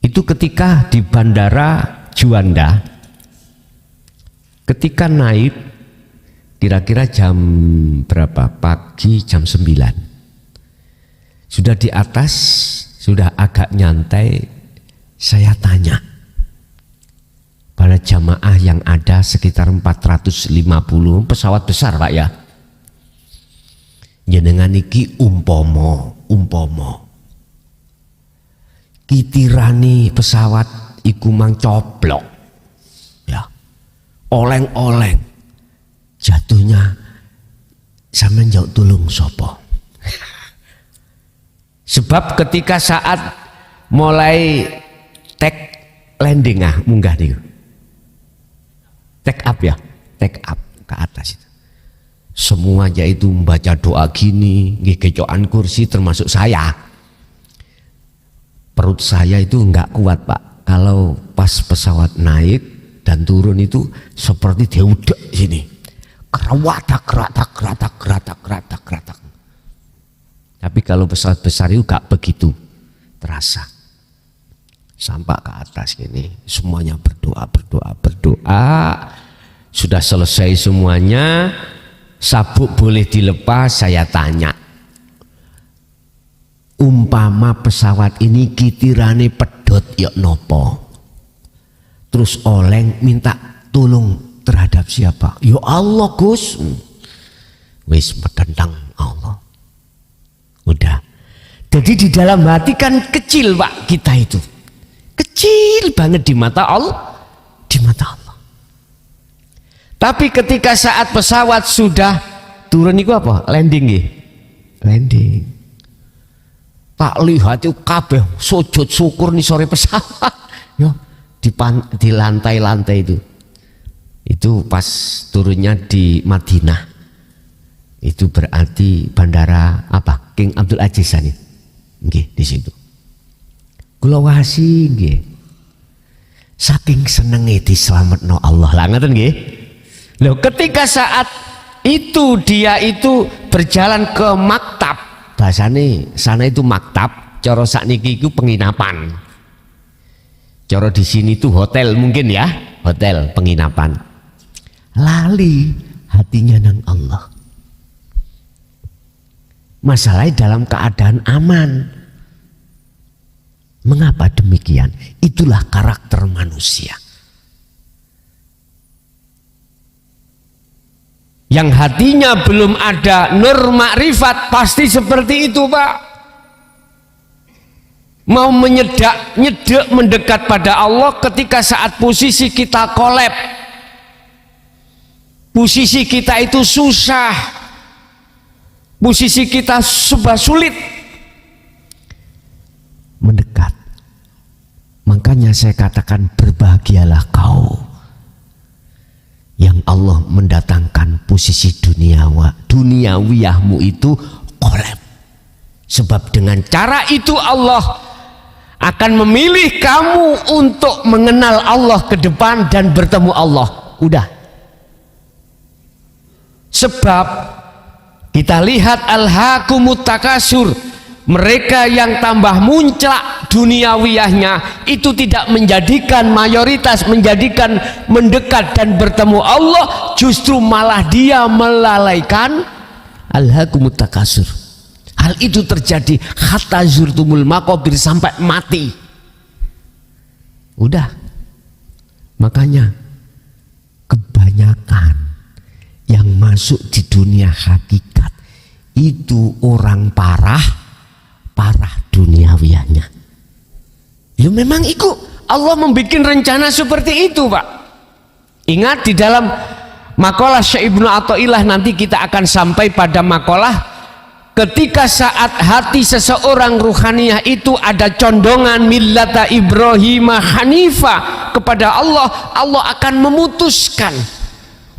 Itu ketika di Bandara Juanda, ketika naik kira-kira jam berapa? Pagi jam 9. Sudah di atas, sudah agak nyantai, saya tanya pada jamaah yang ada sekitar 450 pesawat besar Pak ya. Jenengan iki umpomo kitirani pesawat iku mang coplok ya, oleng-oleng jatuhnya, sampeyan jauh tulung sopo. Sebab ketika saat mulai take landing munggah nih, take up ke atas itu, semuanya itu membaca doa gini, gecokan kursi termasuk saya. Perut saya itu enggak kuat Pak, kalau pas pesawat naik dan turun itu seperti diudek sini, keratak. Tapi kalau pesawat besar itu enggak begitu terasa. Sampai ke atas gini, semuanya berdoa. Sudah selesai semuanya, sabuk boleh dilepas. Saya tanya, umpama pesawat ini kitirane pedot ya nopo, terus oleng minta tolong terhadap siapa? Ya Allah Gus. Wis medendang Allah. Udah. Jadi di dalam hati kan kecil Pak, kita itu kecil banget di mata Allah, Tapi ketika saat pesawat sudah turun itu apa? Landing. Tak lihat itu kabeh sujud syukur nih sore pesawat. Yo, di lantai-lantai itu. Itu pas turunnya di Madinah. Itu berarti bandara apa? King Abdul Aziz nih. Nggih, di situ. Kula wasi nggih. Saking senenge diselametno Allah. Lah ngoten nggih. Loh, ketika saat itu dia itu berjalan ke maktab, bahasane sana itu maktab, cara sakniki itu penginapan. Cara di sini itu hotel mungkin ya, hotel penginapan. Lali hatinya nang Allah. Masalahnya dalam keadaan aman. Mengapa demikian? Itulah karakter manusia. Yang hatinya belum ada nur makrifat pasti seperti itu, Pak. Mau nyedek mendekat pada Allah ketika saat posisi kita kolab, posisi kita itu susah, posisi kita serba sulit mendekat. Makanya saya katakan berbahagialah kau yang Allah mendatangkan posisi duniawiyahmu itu kolab. Sebab dengan cara itu Allah akan memilih kamu untuk mengenal Allah ke depan dan bertemu Allah. Udah. Sebab kita lihat alhaakumut takasur, mereka yang tambah muncak duniawiyahnya itu tidak menjadikan mayoritas, menjadikan mendekat dan bertemu Allah, justru malah dia melalaikan alhaakumut takasur. Hal itu terjadi hatta zurtumul maqabir, sampai mati. Udah. Makanya kebanyakan yang masuk di dunia hakikat itu orang parah duniawiyahnya. Ya memang itu Allah membuat rencana seperti itu, Pak. Ingat di dalam makalah Syekh Ibnu Athaillah, nanti kita akan sampai pada makalah ketika saat hati seseorang ruhaniyah itu ada condongan millata Ibrahim Hanifa kepada Allah, Allah akan memutuskan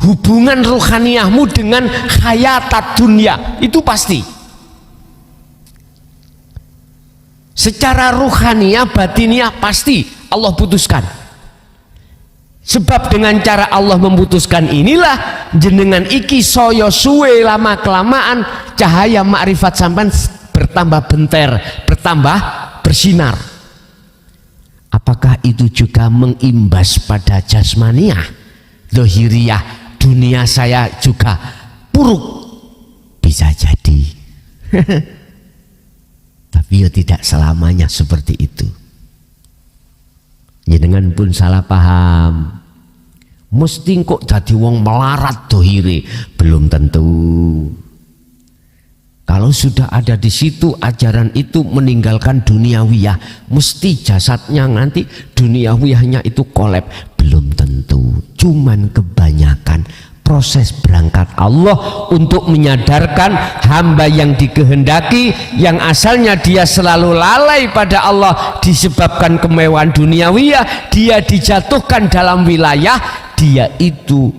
hubungan ruhaniyahmu dengan hayatat dunia. Itu pasti. Secara ruhaniyah, batiniah pasti Allah putuskan. Sebab dengan cara Allah memutuskan inilah jenengan iki soyo suwe lama kelamaan cahaya makrifat sampai bertambah benter, bertambah bersinar. Apakah itu juga mengimbas pada jasmaniah, dohiriyah, dunia saya juga buruk? Bisa jadi. Tapi ya tidak selamanya seperti itu. Jenengan pun salah paham. Mesti kok jadi wong melarat dohire, belum tentu. Kalau sudah ada di situ ajaran itu meninggalkan duniawiyah, mesti jasadnya nanti duniawiyahnya itu kolab, belum tentu. Cuman kebanyakan proses berangkat Allah untuk menyadarkan hamba yang dikehendaki, yang asalnya dia selalu lalai pada Allah disebabkan kemewahan duniawiyah, dia dijatuhkan dalam wilayah, dia itu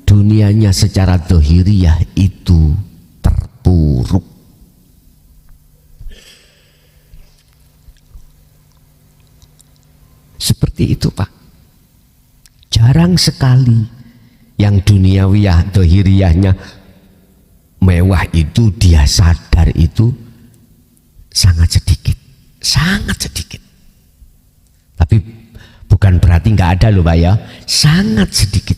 dunianya secara dohiriyah itu terpuruk. Seperti itu, Pak. Jarang sekali yang duniawiyah dohiriyahnya mewah itu dia sadar, itu sangat sedikit, sangat sedikit. Tapi bukan berarti nggak ada loh, Pak ya, sangat sedikit.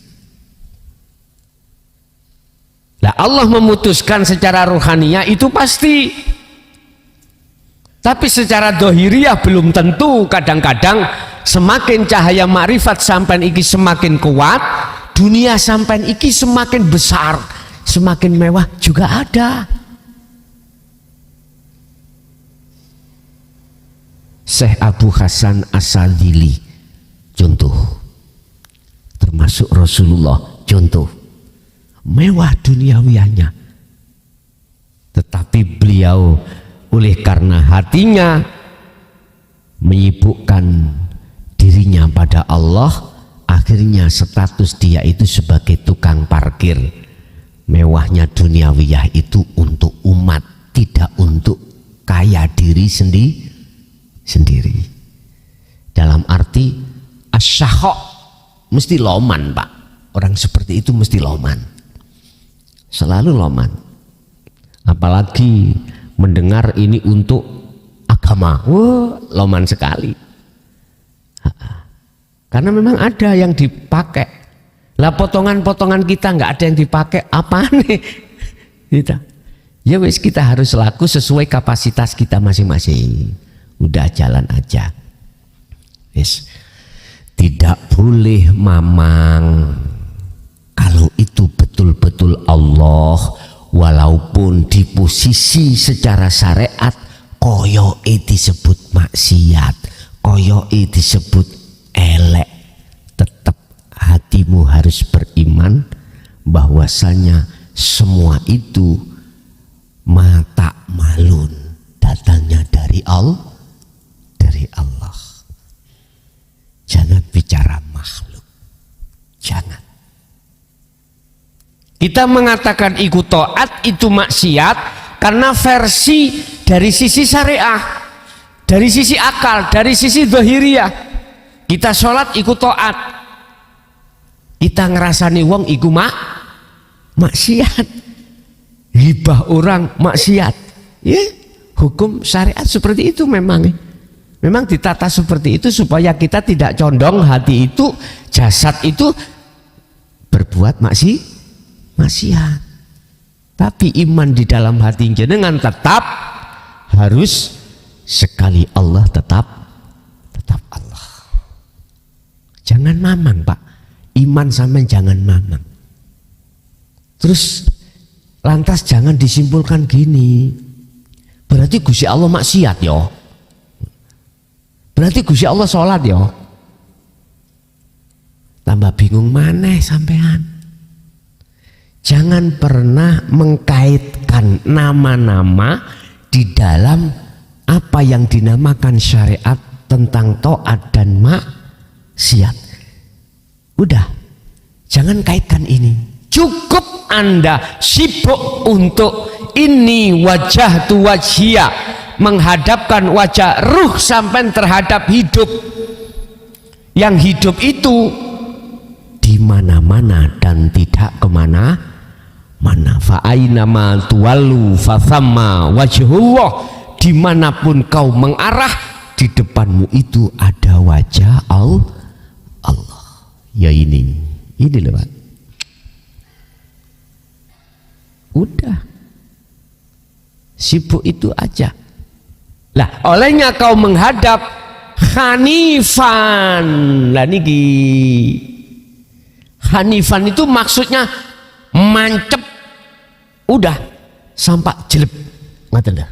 Nah, Allah memutuskan secara ruhaniyah itu pasti, tapi secara dohiriyah belum tentu. Kadang-kadang semakin cahaya makrifat sampai iki semakin kuat, dunia sampai iki semakin besar, semakin mewah juga ada. Syekh Abu Hasan As-Sadzili contoh, termasuk Rasulullah contoh, mewah duniawiyahnya, tetapi beliau oleh karena hatinya menyibukkan dirinya pada Allah, akhirnya status dia itu sebagai tukang parkir. Mewahnya duniawiyah itu untuk umat, tidak untuk kaya diri sendiri. Dalam arti asyahok, mesti loman, Pak. Orang seperti itu mesti loman, selalu loman. Apalagi mendengar ini untuk agama, loman sekali. Karena memang ada yang dipakai. Lah potongan-potongan kita nggak ada yang dipakai, apa nih? Kita, ya wes, kita harus laku sesuai kapasitas kita masing-masing. Udah jalan aja. Yes. Tidak boleh mamang kalau itu betul-betul Allah, walaupun di posisi secara syariat koyoke disebut maksiat, koyoke disebut elek, tetap hatimu harus beriman bahwasanya semua itu mata malun datangnya dari Allah. Jangan bicara makhluk, jangan. Kita mengatakan ikut taat itu maksiat karena versi dari sisi syariah, dari sisi akal, dari sisi zahiriyah. Kita sholat ikut taat, kita ngerasani wong iku maksiat, hibah orang maksiat. Ya, hukum syariat seperti itu memang. Memang ditata seperti itu supaya kita tidak condong hati itu, jasad itu berbuat maksiat. Tapi iman di dalam hati jenengan tetap harus sekali Allah tetap Allah. Jangan mamang Pak, iman sama jangan mamang. Terus lantas jangan disimpulkan gini, berarti Gusti Allah maksiat ya. Berarti Gusti Allah sholat ya. Tambah bingung maneh sampean. Jangan pernah mengkaitkan nama-nama di dalam apa yang dinamakan syariat tentang taat dan maksiat. Udah, jangan kaitkan ini. Cukup Anda sibuk untuk ini wajah tu wajhia, menghadapkan wajah ruh sampai terhadap hidup. Yang hidup itu di mana-mana dan tidak kemana-mana. Fa aina ma tuwallu fa thamma wajhullah. Dimanapun kau mengarah, di depanmu itu ada wajah Allah. Ya ini loh Pak. Udah, sibuk itu aja. Lah, olehnya kau menghadap hanifan. Lah niki hanifan itu maksudnya mancep, udah sampai jelek, ngaten dah.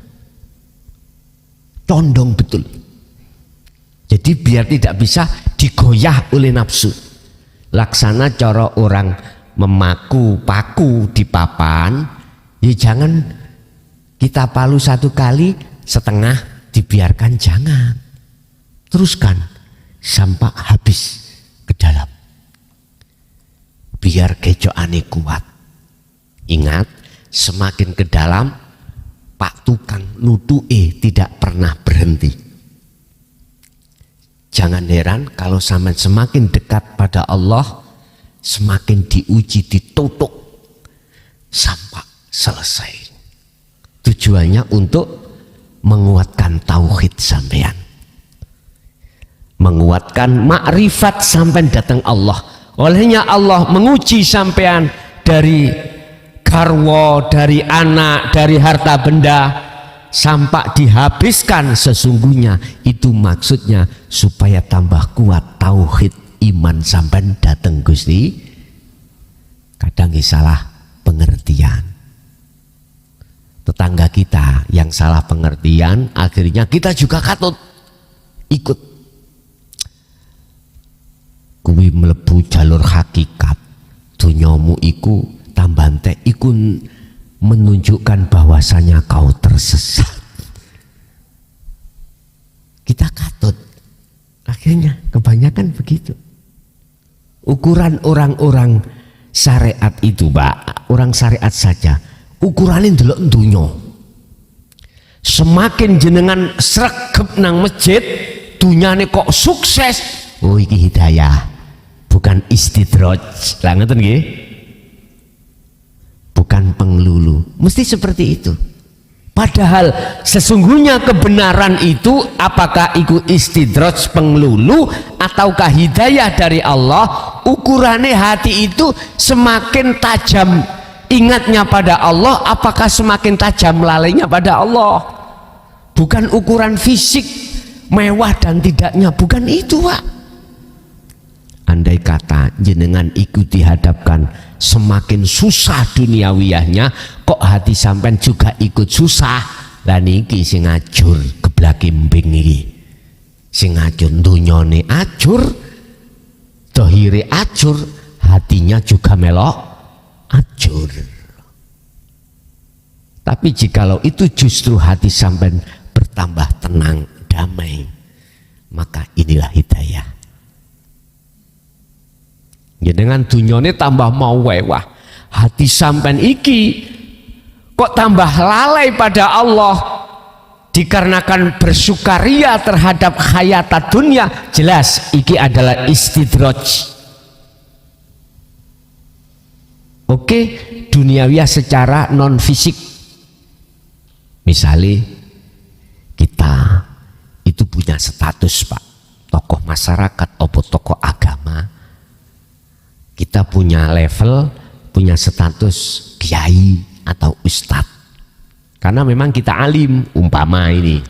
Condong betul. Jadi biar tidak bisa digoyah oleh nafsu. Laksana cara orang memaku paku di papan, ya jangan kita palu satu kali setengah dibiarkan, jangan, teruskan sampai habis ke dalam biar gejokane kuat. Ingat, semakin ke dalam Pak tukang nutuke tidak pernah berhenti. Jangan heran kalau semakin dekat pada Allah, semakin diuji, ditutup sampai selesai. Tujuannya untuk menguatkan tauhid sampean, menguatkan makrifat sampean datang Allah. Olehnya Allah menguji sampean dari garwa, dari anak, dari harta benda sampai dihabiskan sesungguhnya. Itu maksudnya supaya tambah kuat tauhid iman sampean datang Gusti. Kadang salah pengertian. Tetangga kita yang salah pengertian, akhirnya kita juga katut ikut. Kuwi mlebu jalur hakikat. Dunyamu iku tambante iku menunjukkan bahwasanya kau tersesat. Kita katut. Akhirnya kebanyakan begitu. Ukuran orang-orang syariat itu, Pak, orang syariat saja ukurannya ndelok dunya. Semakin jenengan sregep nang masjid, dunyane kok sukses, oh iki hidayah, bukan istidraj. Lah ngoten nggih? Bukan penglulu. Mesti seperti itu. Padahal sesungguhnya kebenaran itu apakah itu istidraj penglulu ataukah hidayah dari Allah? Ukurannya hati itu semakin tajam ingatnya pada Allah, apakah semakin tajam lalainya pada Allah? Bukan ukuran fisik mewah dan tidaknya, bukan itu Pak. Andai kata jenengan ikut dihadapkan semakin susah duniawiyahnya, kok hati sampean juga ikut susah. Lah niki sing ajur geblak kimbing iki. Sing ajur dunyane ajur, dohire ajur, hatinya juga melok ajur. Tapi jikalau itu justru hati sampean bertambah tenang, damai, maka inilah hidayah. Ya dengan dunyane tambah mau wewah, hati sampean iki kok tambah lalai pada Allah dikarenakan bersukaria terhadap hayat dunia. Jelas iki adalah istidraj. Oke, duniawiyah secara non fisik. Misalnya kita itu punya status, Pak, tokoh masyarakat atau tokoh agama, kita punya level, punya status kiai atau ustadz, karena memang kita alim. Umpama ini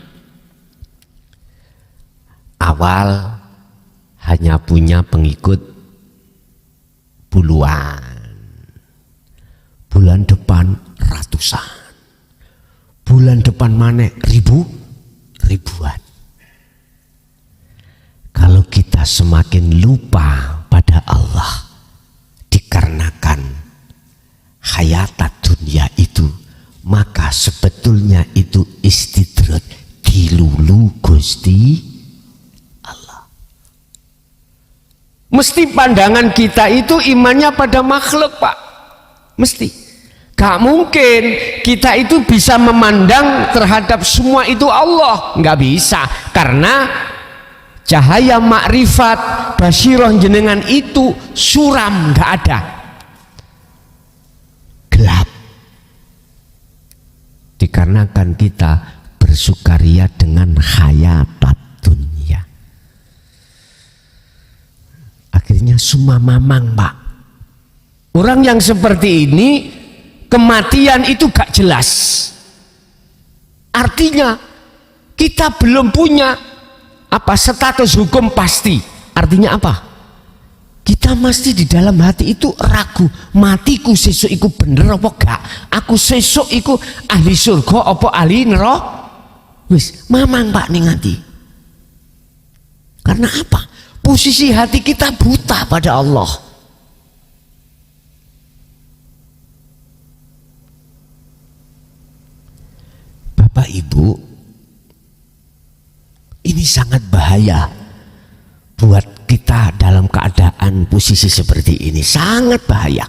awal hanya punya pengikut puluhan, bulan depan ratusan, bulan depan mana ribuan. Kalau kita semakin lupa pada Allah dikarenakan hayatat dunia itu, maka sebetulnya itu istidraj, dilulu Gusti Allah. Mesti pandangan kita itu imannya pada makhluk, Pak. Mesti. Gak mungkin kita itu bisa memandang terhadap semua itu Allah. Gak bisa, karena cahaya makrifat basyirah jenengan itu suram, gak ada, gelap. Dikarenakan kita bersukaria dengan hayatat dunia, akhirnya summa mamang, Pak. Orang yang seperti ini kematian itu gak jelas. Artinya kita belum punya apa status hukum pasti. Artinya apa? Kita masih di dalam hati itu ragu, matiku sesuk iku bener apa gak? Aku sesuk iku ahli surga apa ahli neraka? Wis mamang, Pak, ning hati. Karena apa? Posisi hati kita buta pada Allah. Bapak Ibu, ini sangat bahaya buat kita dalam keadaan posisi seperti ini, sangat bahaya.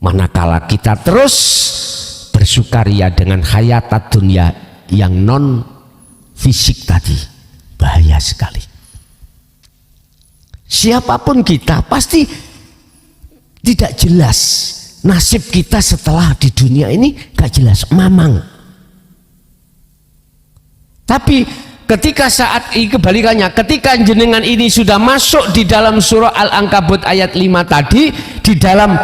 Manakala kita terus bersukaria dengan hayatat dunia yang non fisik tadi, bahaya sekali. Siapapun kita pasti tidak jelas nasib kita setelah di dunia ini, gak jelas, mamang. Tapi ketika saat ini kebalikannya, ketika jenengan ini sudah masuk di dalam surah Al-Ankabut ayat 5 tadi, di dalam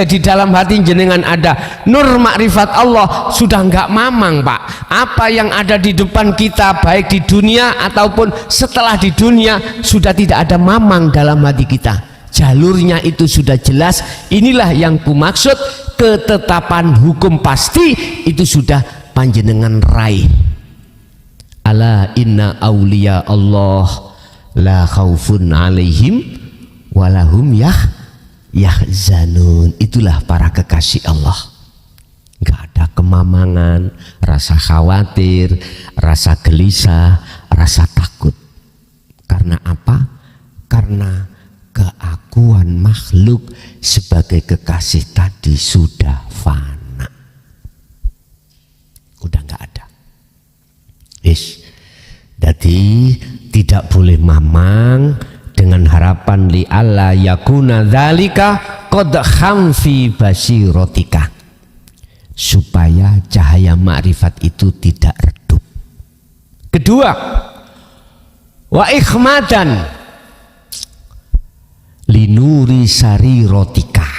di dalam hati jenengan ada nur makrifat Allah, sudah enggak mamang, Pak. Apa yang ada di depan kita baik di dunia ataupun setelah di dunia sudah tidak ada mamang dalam hati kita. Jalurnya itu sudah jelas. Inilah yang kumaksud ketetapan hukum pasti itu sudah panjenengan raih. Ala inna awliya Allah la khaufun alaihim walahum yahzanun. Itulah para kekasih Allah. Gak ada kemamangan, rasa khawatir, rasa gelisah, rasa takut. Karena apa? Karena keakuan makhluk sebagai kekasih tadi sudah fana, udah gak ada. Jadi tidak boleh mamang dengan harapan li alla yakuna dzalika qad khamfi basiratika, supaya cahaya makrifat itu tidak redup. Kedua, wa ikhmadan linuri sariratika,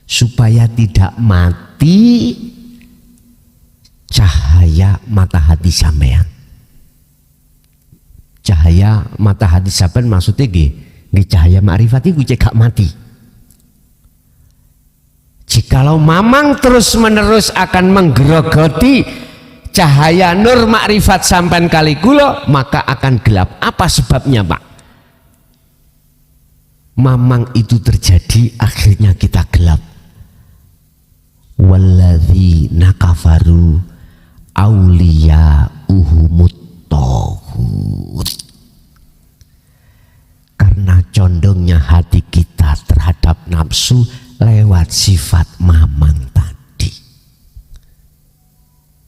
supaya tidak mati cahaya mata hati sampean. Cahaya mata hati sampean maksudnya nggih cahaya makrifat iku cek gak mati. Jikalau mamang terus menerus akan menggerogoti cahaya nur makrifat sampean kali kula, maka akan gelap. Apa sebabnya, Pak? Mamang itu terjadi akhirnya kita gelap. Walladzina kafaru auliya'uhumut taghut. Karena condongnya hati kita terhadap nafsu lewat sifat mamang tadi,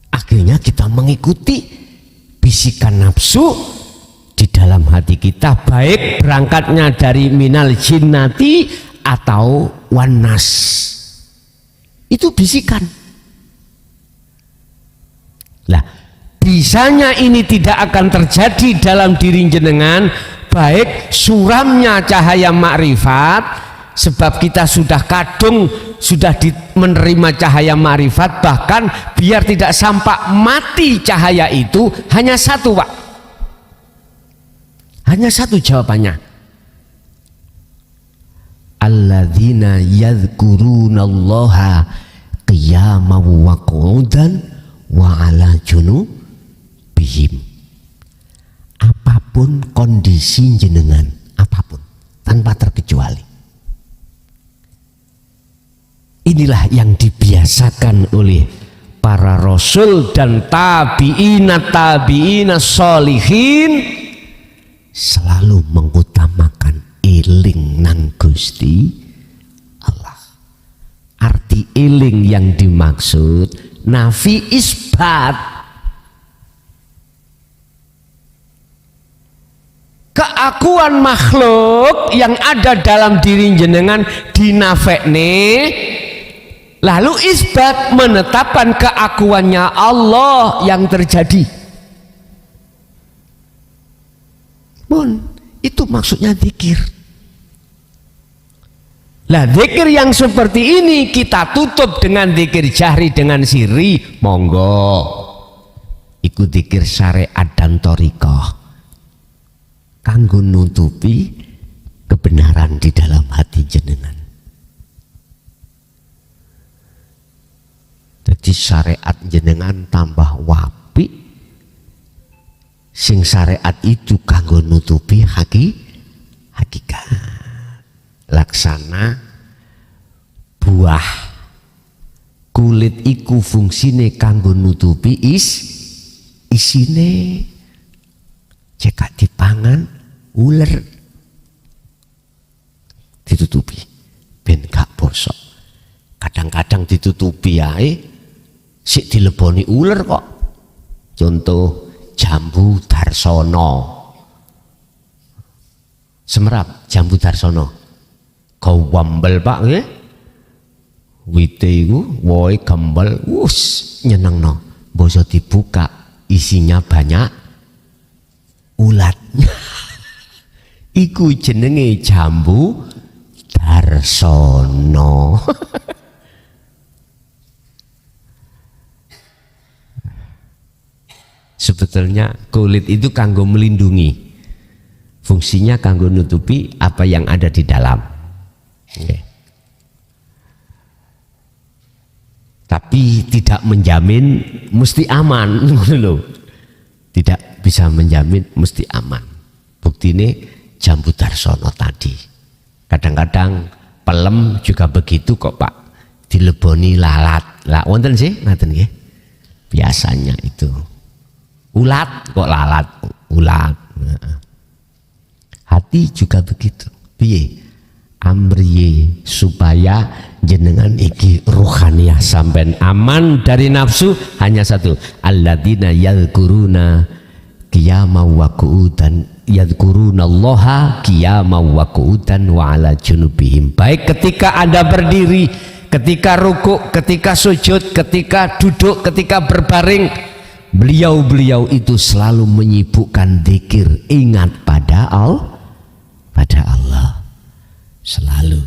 akhirnya kita mengikuti bisikan nafsu di dalam hati kita, baik berangkatnya dari minal jinnati atau wanas. Itu bisikan. Lah, bisanya ini tidak akan terjadi dalam diri jenengan, baik suramnya cahaya makrifat, sebab kita sudah kadung, sudah menerima cahaya makrifat, bahkan biar tidak sampai mati cahaya itu, hanya satu, Pak. Hanya satu jawabannya. Alladzina yadhkurunallaha qiyaman wa qu'udan wa ala junubihim. Apapun kondisi jenengan, apapun, tanpa terkecuali. Inilah yang dibiasakan oleh para rasul dan tabi'ina sholihin, selalu mengutamakan eling nang Gusti Allah. Arti eling yang dimaksud nafi isbat. Keakuan makhluk yang ada dalam diri jenengan dinafekne, lalu isbat menetapkan keakuannya Allah yang terjadi. Itu maksudnya zikir. Lah, zikir yang seperti ini kita tutup dengan zikir jahri dengan sirri, monggo. Iku zikir syariat dan thariqah, kanggo nutupi kebenaran di dalam hati jenengan. Jadi syariat jenengan tambah wapi, sing syariat itu kanggo nutupi hakikat. Laksana buah kulit iku fungsine kanggo nutupi isine, cekak dipangan uler ditutupi ben gak bosok. Kadang-kadang ditutupi ae sik dileboni uler kok. Contoh jambu darsono, semerap jambu darsono kau wambel Pak nggih, wite iku wohe gembel, wus nyenengno. Boso dibuka isinya banyak ulatnya. Iku jenenge jambu darsono. Sebetulnya kulit itu kanggo melindungi, fungsinya kanggo nutupi apa yang ada di dalam. Okay. Tapi tidak menjamin mesti aman. Tidak bisa menjamin mesti aman. Bukti ini jambu darsono tadi. Kadang-kadang pelem juga begitu kok Pak, dileboni lalat. Lah wonten sih ngaten nggih. Biasanya itu ulat kok lalat, ulat. Hati juga begitu. Piye? Amriye supaya jenengan iki ruhaniyah sampean aman dari nafsu, hanya satu, alladzina yadhkuruna qiyaman wa qu'udan, yadhkurunallaha qiyaman wa qu'udan wa ala junubihim. Baik ketika Anda berdiri, ketika rukuk, ketika sujud, ketika duduk, ketika berbaring, beliau-beliau itu selalu menyibukkan zikir, ingat pada Allah. Selalu.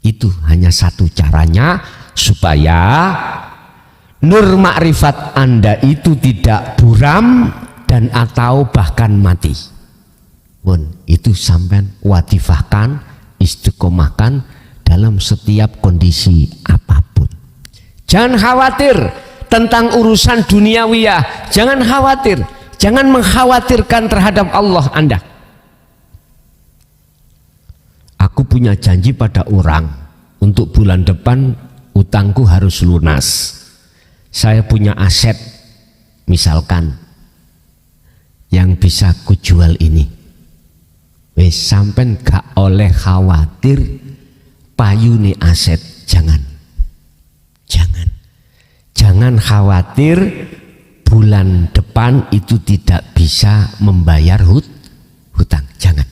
Itu hanya satu caranya supaya nur makrifat Anda itu tidak buram dan atau bahkan mati. Itu sampai watifahkan, istiqomahkan dalam setiap kondisi apapun. Jangan khawatir tentang urusan duniawiyah, jangan khawatir, jangan mengkhawatirkan terhadap Allah Anda. Aku punya janji pada orang, untuk bulan depan utangku harus lunas. Saya punya aset, misalkan, yang bisa kujual ini. Wes sampen gak oleh khawatir payune aset, jangan. Jangan khawatir bulan depan itu tidak bisa membayar hutang, jangan.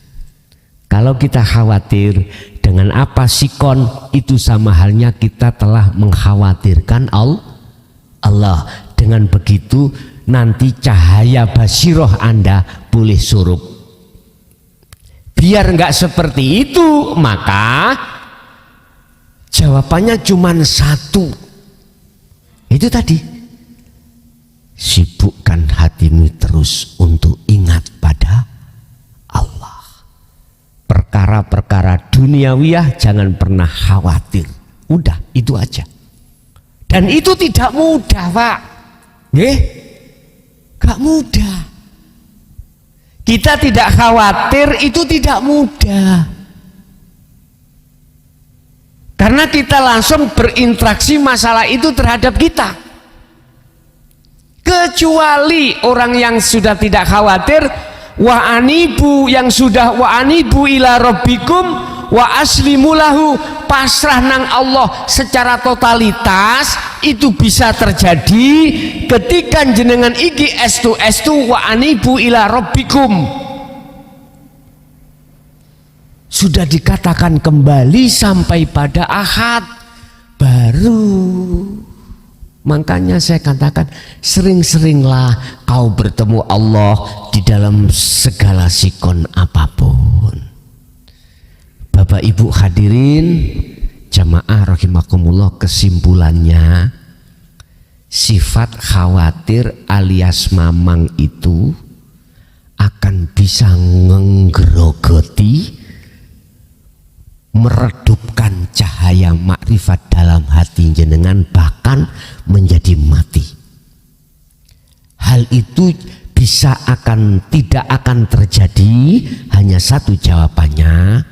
Kalau kita khawatir dengan apa sikon, itu sama halnya kita telah mengkhawatirkan Allah. Dengan begitu nanti cahaya basiroh Anda boleh surup. Biar enggak seperti itu, maka jawabannya cuma satu. Itu tadi, sibukkan hatimu terus untuk ingat pada Allah. Perkara-perkara duniawiyah jangan pernah khawatir. Udah, itu aja. Dan itu tidak mudah, Pak. Gak mudah. Kita tidak khawatir, itu tidak mudah. Karena kita langsung berinteraksi masalah itu terhadap kita. Kecuali orang yang sudah tidak khawatir, wa anibu, yang sudah wa anibu ila rabbikum wa aslimu lahu, pasrah nang Allah secara totalitas, itu bisa terjadi ketika jenengan iki estu wa anibu ila rabbikum. Sudah dikatakan kembali sampai pada ahad baru. Makanya saya katakan, sering-seringlah kau bertemu Allah di dalam segala sikon apapun. Bapak Ibu hadirin jamaah rahimakumullah, kesimpulannya, sifat khawatir alias mamang itu akan bisa menggerogoti, meredupkan cahaya makrifat dalam hati jenengan, bahkan menjadi mati. Hal itu tidak akan terjadi, hanya satu jawabannya,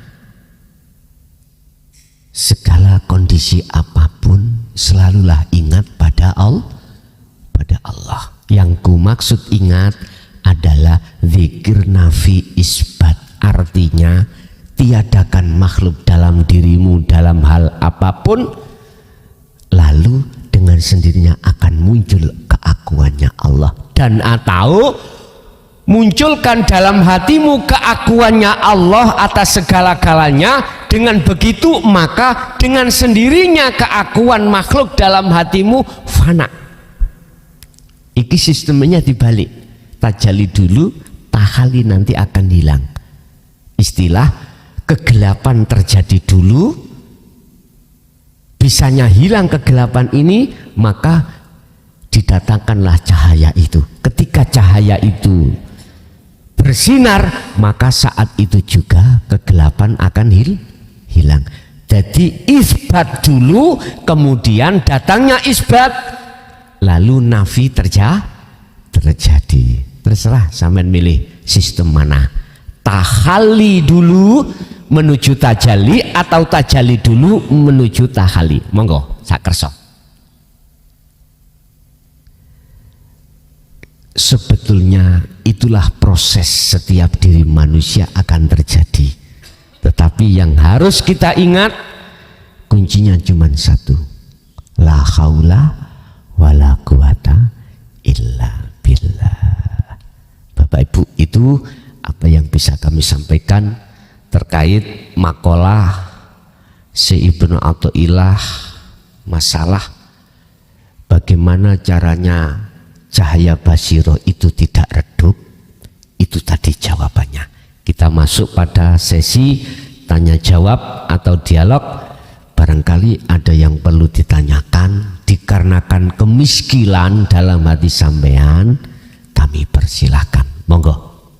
segala kondisi apapun selalulah ingat pada Allah. Yang ku maksud ingat adalah zikir nafi isbat, artinya tiadakan makhluk dalam dirimu dalam hal apapun, lalu dengan sendirinya akan muncul keakuannya Allah. Dan atau munculkan dalam hatimu keakuannya Allah atas segala-galanya. Dengan begitu maka dengan sendirinya keakuan makhluk dalam hatimu fana. Iki sistemnya dibalik, tajali dulu, tahali nanti akan hilang. Istilah kegelapan terjadi dulu, bisanya hilang kegelapan ini, maka didatangkanlah cahaya itu. Ketika cahaya itu bersinar, maka saat itu juga kegelapan akan hilang. Jadi isbat dulu, kemudian datangnya isbat, lalu nafi terjadi. Terserah sampean milih sistem mana. Tahali dulu menuju tajali atau tajali dulu menuju tahali. Monggo sak kersa. Sebetulnya itulah proses setiap diri manusia akan terjadi. Tetapi yang harus kita ingat, kuncinya cuma satu, la haula wala quwata illa billah. Bapak Ibu, itu apa yang bisa kami sampaikan terkait makalah si Ibnu Athaillah, masalah bagaimana caranya cahaya basiroh itu tidak redup. Itu tadi jawabannya. Kita masuk pada sesi tanya jawab atau dialog. Barangkali ada yang perlu ditanyakan, dikarenakan kemiskinan dalam hati sampean, kami persilahkan. Monggo.